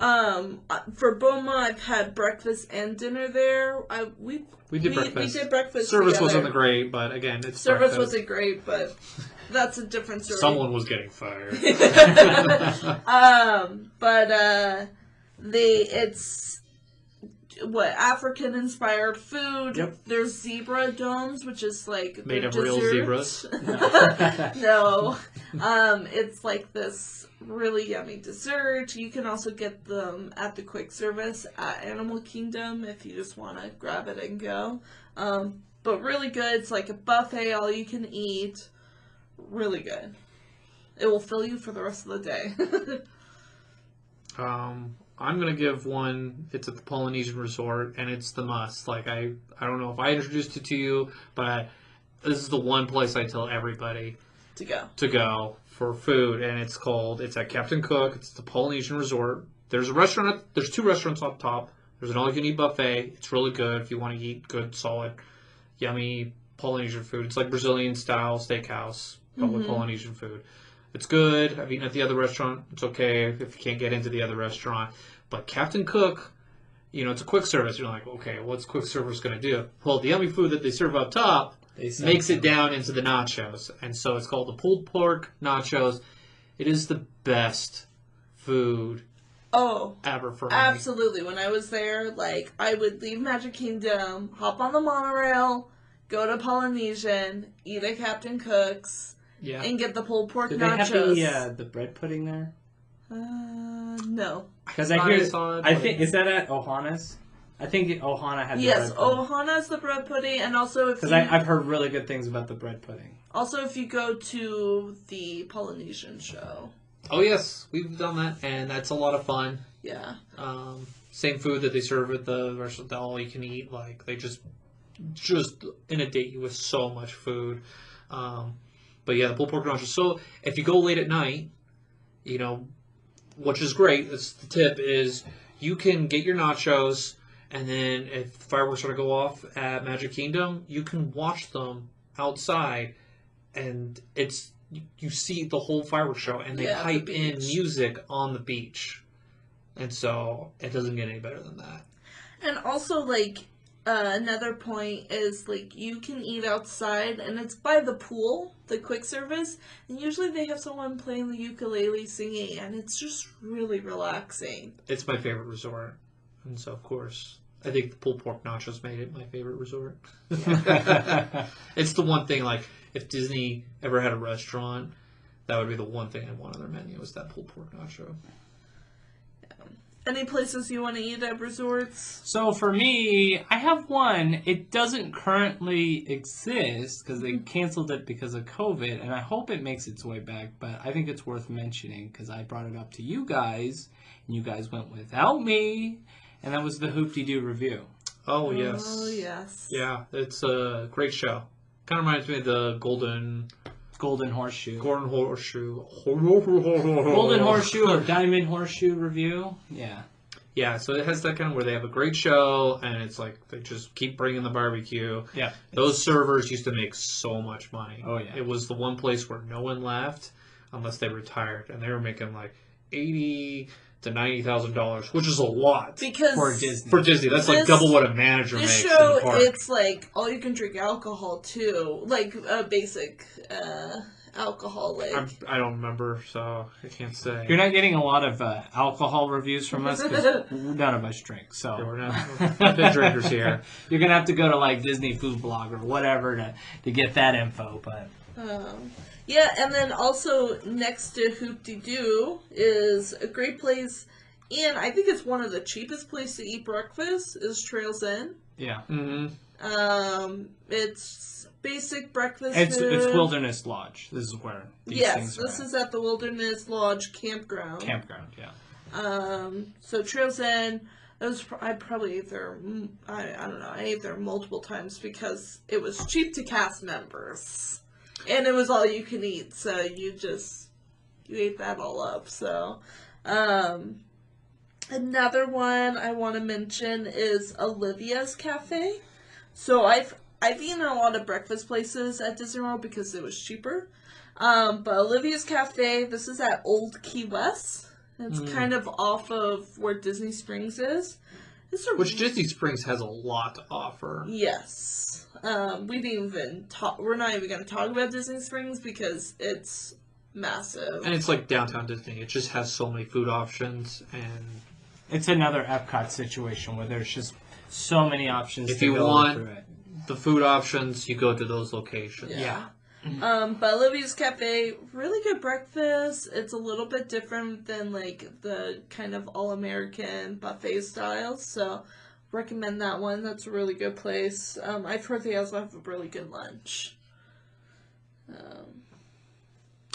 [SPEAKER 2] For Boma, I've had breakfast and dinner there. We
[SPEAKER 3] did breakfast.
[SPEAKER 2] We did breakfast.
[SPEAKER 3] Service
[SPEAKER 2] together.
[SPEAKER 3] wasn't great, but again, it's
[SPEAKER 2] Service
[SPEAKER 3] breakfast.
[SPEAKER 2] wasn't great, but that's a different story.
[SPEAKER 3] Someone was getting fired.
[SPEAKER 2] It's African inspired food.
[SPEAKER 1] Yep.
[SPEAKER 2] There's zebra domes, which is like
[SPEAKER 3] Made
[SPEAKER 2] their
[SPEAKER 3] of real
[SPEAKER 2] dessert.
[SPEAKER 3] zebras.
[SPEAKER 2] No. It's like this really yummy dessert. You can also get them at the quick service at Animal Kingdom if you just want to grab it and go. But really good. It's like a buffet, all you can eat. Really good. It will fill you for the rest of the day.
[SPEAKER 3] I'm gonna give one. It's at the Polynesian Resort, and it's the must. Like I don't know if I introduced it to you, but this is the one place I tell everybody
[SPEAKER 2] to
[SPEAKER 3] go for food, and it's at Captain Cook. It's the Polynesian Resort. There's a restaurant. There's 2 restaurants up top. There's an all-you-can-eat buffet. It's really good if you want to eat good, solid, yummy Polynesian food. It's like Brazilian style steakhouse, but with Polynesian food. It's good. I've eaten at the other restaurant. It's okay if you can't get into the other restaurant. But Captain Cook, it's a quick service. You're like, okay, what's quick service going to do? Well, the yummy food that they serve up top makes it down into the nachos. And so it's called the pulled pork nachos. It is the best food ever for me.
[SPEAKER 2] Absolutely. When I was there, I would leave Magic Kingdom, hop on the monorail, go to Polynesian, eat at Captain Cook's,
[SPEAKER 3] Yeah.
[SPEAKER 2] and get the pulled pork
[SPEAKER 1] Did
[SPEAKER 2] nachos.
[SPEAKER 1] they have the bread pudding there?
[SPEAKER 2] No.
[SPEAKER 1] Because
[SPEAKER 3] Not
[SPEAKER 1] I hear,
[SPEAKER 3] as solid,
[SPEAKER 1] I
[SPEAKER 3] but
[SPEAKER 1] think, is that at Ohana's? I think Ohana had the
[SPEAKER 2] Yes,
[SPEAKER 1] bread pudding.
[SPEAKER 2] Ohana's the bread pudding, and also if
[SPEAKER 1] Because
[SPEAKER 2] you,
[SPEAKER 1] I've heard really good things about the bread pudding.
[SPEAKER 2] also if you go to the Polynesian show.
[SPEAKER 3] Oh, yes. We've done that, and that's a lot of fun.
[SPEAKER 2] Yeah.
[SPEAKER 3] Same food that they serve at the restaurant, the all-you-can-eat. Like, they just inundate you with so much food. But yeah, the pulled pork nachos. So if you go late at night, which is great, that's the tip, is you can get your nachos, and then if fireworks are to go off at Magic Kingdom, you can watch them outside, and you see the whole fireworks show, and they
[SPEAKER 2] Yeah,
[SPEAKER 3] pipe
[SPEAKER 2] the
[SPEAKER 3] in
[SPEAKER 2] beach.
[SPEAKER 3] music on the beach. And so it doesn't get any better than that.
[SPEAKER 2] And also, another point is, like, you can eat outside, and it's by the pool, the quick service, and usually they have someone playing the ukulele singing, and it's just really relaxing.
[SPEAKER 3] It's my favorite resort. And so, of course, I think the pulled pork nachos made it my favorite resort. It's the one thing, like, if Disney ever had a restaurant, that would be the one thing I'd want on their menu, is that pulled pork nacho.
[SPEAKER 2] Any places you want to eat at resorts?
[SPEAKER 1] So for me, I have one. It doesn't currently exist because they canceled it because of COVID, and I hope it makes its way back, but I think it's worth mentioning because I brought it up to you guys, and you guys went without me, and that was the Hoop-de-Doo review.
[SPEAKER 3] Oh, yes.
[SPEAKER 2] Oh, yes.
[SPEAKER 3] Yeah, it's a great show. Kind of reminds me of the Golden
[SPEAKER 1] Horseshoe.
[SPEAKER 3] Golden Horseshoe
[SPEAKER 1] or Diamond Horseshoe review. Yeah.
[SPEAKER 3] Yeah, so it has that kind of where they have a great show, and it's like they just keep bringing the barbecue.
[SPEAKER 1] Yeah.
[SPEAKER 3] Those servers used to make so much money.
[SPEAKER 1] Oh, yeah.
[SPEAKER 3] It was the one place where no one left unless they retired, and they were making like $80,000 to $90,000, which is a lot
[SPEAKER 2] Because
[SPEAKER 1] for Disney.
[SPEAKER 3] for Disney. That's like double what a manager
[SPEAKER 2] this
[SPEAKER 3] makes
[SPEAKER 2] show,
[SPEAKER 3] in the park.
[SPEAKER 2] it's like all you can drink alcohol too, like a basic alcohol. Like
[SPEAKER 3] I don't remember, so I can't say.
[SPEAKER 1] You're not getting a lot of alcohol reviews from us because none of us drink. So
[SPEAKER 3] We're not big drinkers here.
[SPEAKER 1] You're going to have to go to like Disney Food Blog or whatever to get that info. But
[SPEAKER 2] yeah, and then also next to Hoop-de-Doo is a great place, and I think it's one of the cheapest places to eat breakfast, is Trails End.
[SPEAKER 1] yeah.
[SPEAKER 3] Mm-hmm.
[SPEAKER 2] It's basic breakfast
[SPEAKER 1] It's
[SPEAKER 2] food.
[SPEAKER 1] Wilderness Lodge. This is where these things are.
[SPEAKER 2] This is at the Wilderness Lodge campground.
[SPEAKER 1] Yeah.
[SPEAKER 2] So Trails End, I probably ate there, I don't know, I ate there multiple times because it was cheap to cast members. And it was all you can eat, so you ate that all up, so. Another one I want to mention is Olivia's Cafe. So I've eaten at a lot of breakfast places at Disney World because it was cheaper. But Olivia's Cafe, this is at Old Key West. It's kind of off of where Disney Springs is.
[SPEAKER 3] Which Disney Springs has a lot to offer.
[SPEAKER 2] Yes. We didn't even talk. We're not even going to talk about Disney Springs because it's massive.
[SPEAKER 3] And it's like downtown Disney. It just has so many food options, and
[SPEAKER 1] It's another Epcot situation where there's just so many options.
[SPEAKER 3] if
[SPEAKER 1] to
[SPEAKER 3] you
[SPEAKER 1] go
[SPEAKER 3] want
[SPEAKER 1] through it.
[SPEAKER 3] the food options, you go to those locations.
[SPEAKER 1] Yeah.
[SPEAKER 2] But Olivia's Cafe, really good breakfast. It's a little bit different than like the kind of all-American buffet style, so recommend that one. That's a really good place. I've heard they also have a really good lunch.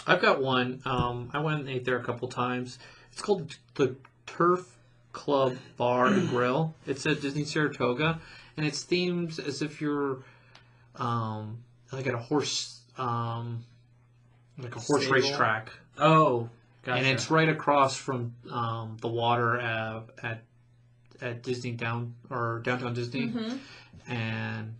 [SPEAKER 3] I've got one. I went and ate there a couple times. It's called the Turf Club Bar and Grill. It's at Disney Saratoga, and it's themed as if you're like at a horse
[SPEAKER 1] Stable?
[SPEAKER 3] racetrack.
[SPEAKER 1] Oh, gotcha.
[SPEAKER 3] And it's right across from the water at Disney downtown Disney, and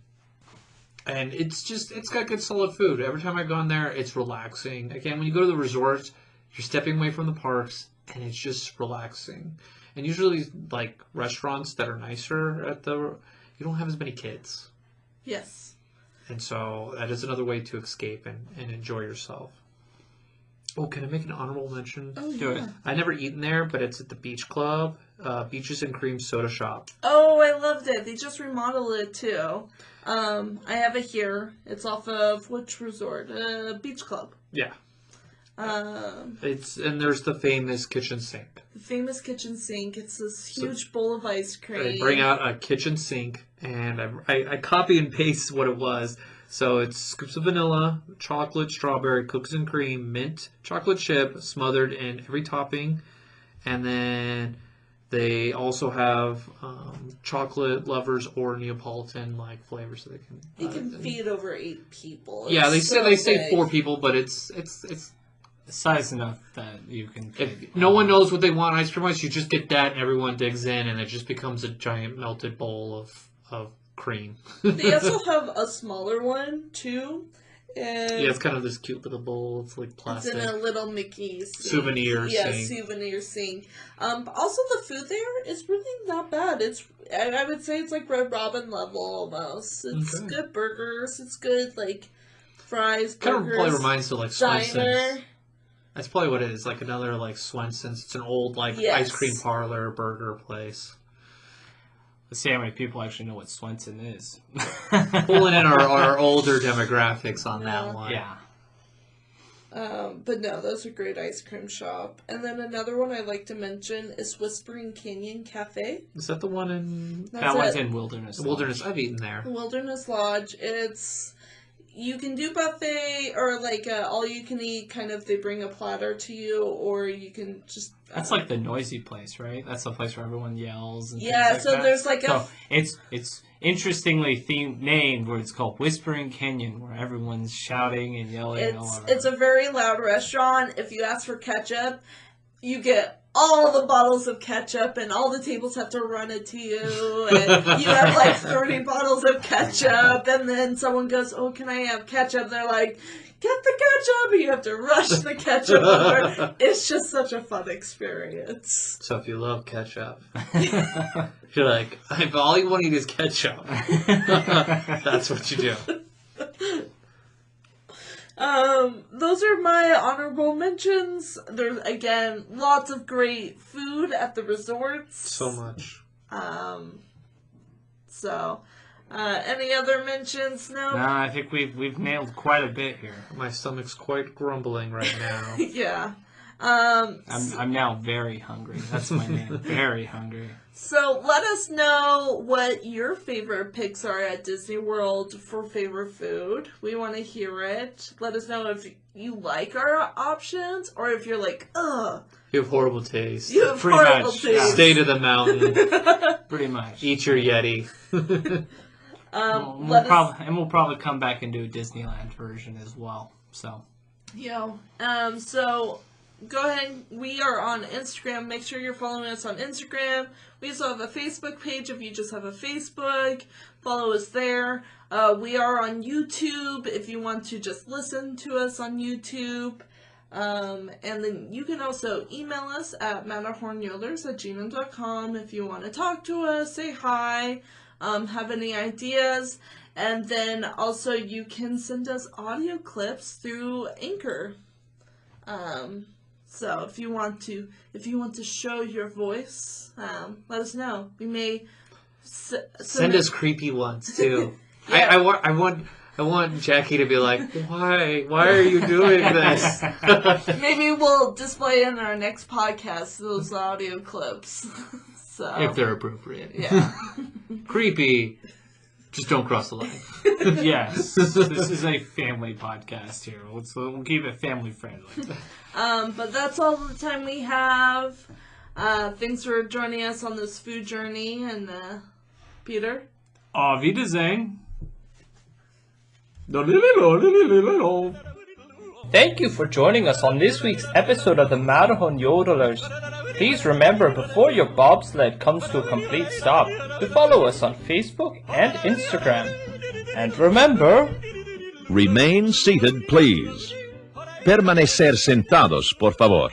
[SPEAKER 3] it's got good solid food. Every time I've gone there, it's relaxing. Again, when you go to the resorts, you're stepping away from the parks, and it's just relaxing. And usually, like restaurants that are nicer you don't have as many kids.
[SPEAKER 2] Yes.
[SPEAKER 3] And so that is another way to escape and enjoy yourself. Oh, can I make an honorable mention?
[SPEAKER 2] Oh,
[SPEAKER 1] Do
[SPEAKER 2] yeah.
[SPEAKER 1] it.
[SPEAKER 3] I never eaten there, but it's at the Beach Club, Beaches and Cream Soda Shop.
[SPEAKER 2] Oh, I loved it. They just remodeled it too. I have it here. It's off of which resort? Beach Club.
[SPEAKER 3] Yeah.
[SPEAKER 2] The
[SPEAKER 3] And there's the famous kitchen sink.
[SPEAKER 2] famous kitchen sink. It's this huge bowl of ice cream.
[SPEAKER 3] They bring out a kitchen sink, and I copy and paste what it was. So it's scoops of vanilla, chocolate, strawberry, cookies and cream, mint, chocolate chip, smothered in every topping. And then they also have chocolate lovers or Neapolitan like flavors that they can.
[SPEAKER 2] It can feed over 8 people.
[SPEAKER 3] Yeah,
[SPEAKER 2] It's
[SPEAKER 3] they
[SPEAKER 2] so
[SPEAKER 3] say
[SPEAKER 2] big.
[SPEAKER 3] 4 people, but it's
[SPEAKER 1] size enough that you can.
[SPEAKER 3] if no one knows what they want ice cream wise, you just get that and everyone digs in and it just becomes a giant melted bowl of cream.
[SPEAKER 2] They also have a smaller one too, And
[SPEAKER 3] Yeah, it's kind of this cute little bowl. It's like
[SPEAKER 2] it's
[SPEAKER 3] plastic.
[SPEAKER 2] in a little Mickey
[SPEAKER 3] Souvenir
[SPEAKER 2] sink.
[SPEAKER 3] sink.
[SPEAKER 2] Souvenir sink. But also the food there is really not bad. I would say it's like Red Robin level almost. It's good burgers. It's good like fries.
[SPEAKER 3] Kind of
[SPEAKER 2] burgers,
[SPEAKER 3] probably reminds you of like Swenson's.
[SPEAKER 2] diner.
[SPEAKER 3] That's probably what it is. Like another like Swenson's. It's an old like ice cream parlor burger place.
[SPEAKER 1] Let's see how many people actually know what Swenson is.
[SPEAKER 3] Pulling in our older demographics on that one.
[SPEAKER 1] Yeah.
[SPEAKER 2] But no, those are great ice cream shop. And then another one I like to mention is Whispering Canyon Cafe.
[SPEAKER 3] Is that the one in
[SPEAKER 1] That one's in Wilderness Lodge.
[SPEAKER 3] Wilderness? I've eaten there.
[SPEAKER 2] Wilderness Lodge. You can do buffet or like all you can eat. Kind of, they bring a platter to you, or you can just.
[SPEAKER 1] That's like the noisy place, right? That's the place where everyone yells. And
[SPEAKER 2] yeah,
[SPEAKER 1] things like
[SPEAKER 2] so
[SPEAKER 1] that.
[SPEAKER 2] there's like
[SPEAKER 1] So it's interestingly named where it's called Whispering Canyon, where everyone's shouting and yelling.
[SPEAKER 2] It's a very loud restaurant. If you ask for ketchup, you get all the bottles of ketchup, and all the tables have to run it to you, and you have like 30 bottles of ketchup, and then someone goes, "Oh, can I have ketchup?" They're like, "Get the ketchup!" And you have to rush the ketchup over. It's just such a fun experience.
[SPEAKER 3] So if you love ketchup, you're like, if all you want to eat is ketchup, that's what you do.
[SPEAKER 2] Those are my honorable mentions. There's, again, lots of great food at the resorts.
[SPEAKER 3] So much.
[SPEAKER 2] Any other mentions? No?
[SPEAKER 1] No, I think we've nailed quite a bit here.
[SPEAKER 3] My stomach's quite grumbling right now.
[SPEAKER 2] Yeah.
[SPEAKER 1] I'm now very hungry. That's my name. Very hungry.
[SPEAKER 2] So let us know what your favorite picks are at Disney World for favorite food. We want to hear it. Let us know if you like our options or if you're like, ugh.
[SPEAKER 3] You have horrible taste.
[SPEAKER 2] You have
[SPEAKER 1] Pretty
[SPEAKER 2] horrible
[SPEAKER 1] much,
[SPEAKER 2] taste.
[SPEAKER 1] yeah.
[SPEAKER 3] Stay to the mountain.
[SPEAKER 1] Pretty much.
[SPEAKER 3] Eat your Yeti.
[SPEAKER 1] We'll probably come back and do a Disneyland version as well. So.
[SPEAKER 2] So go ahead. We are on Instagram. Make sure you're following us on Instagram. We also have a Facebook page if you just have a Facebook. Follow us there. We are on YouTube if you want to just listen to us on YouTube. And then you can also email us at matterhornyoders@gmail.com if you want to talk to us, say hi, have any ideas. And then also you can send us audio clips through Anchor. So if you want to show your voice, let us know. We may
[SPEAKER 3] Send us creepy ones too.
[SPEAKER 2] Yeah.
[SPEAKER 3] I want Jackie to be like, why are you doing this?
[SPEAKER 2] Maybe we'll display in our next podcast those audio clips. So
[SPEAKER 3] If they're appropriate.
[SPEAKER 2] yeah.
[SPEAKER 3] Creepy. Just don't cross the line.
[SPEAKER 1] Yes. This is a family podcast here. We'll keep it family friendly.
[SPEAKER 2] But that's all the time we have. Thanks for joining us on this food journey, and Peter.
[SPEAKER 1] Auf Wiedersehen.
[SPEAKER 4] Thank you for joining us on this week's episode of the Matterhorn Yodelers. Please remember, before your bobsled comes to a complete stop, to follow us on Facebook and Instagram. And remember...
[SPEAKER 5] Remain seated, please. Permanecer sentados, por favor.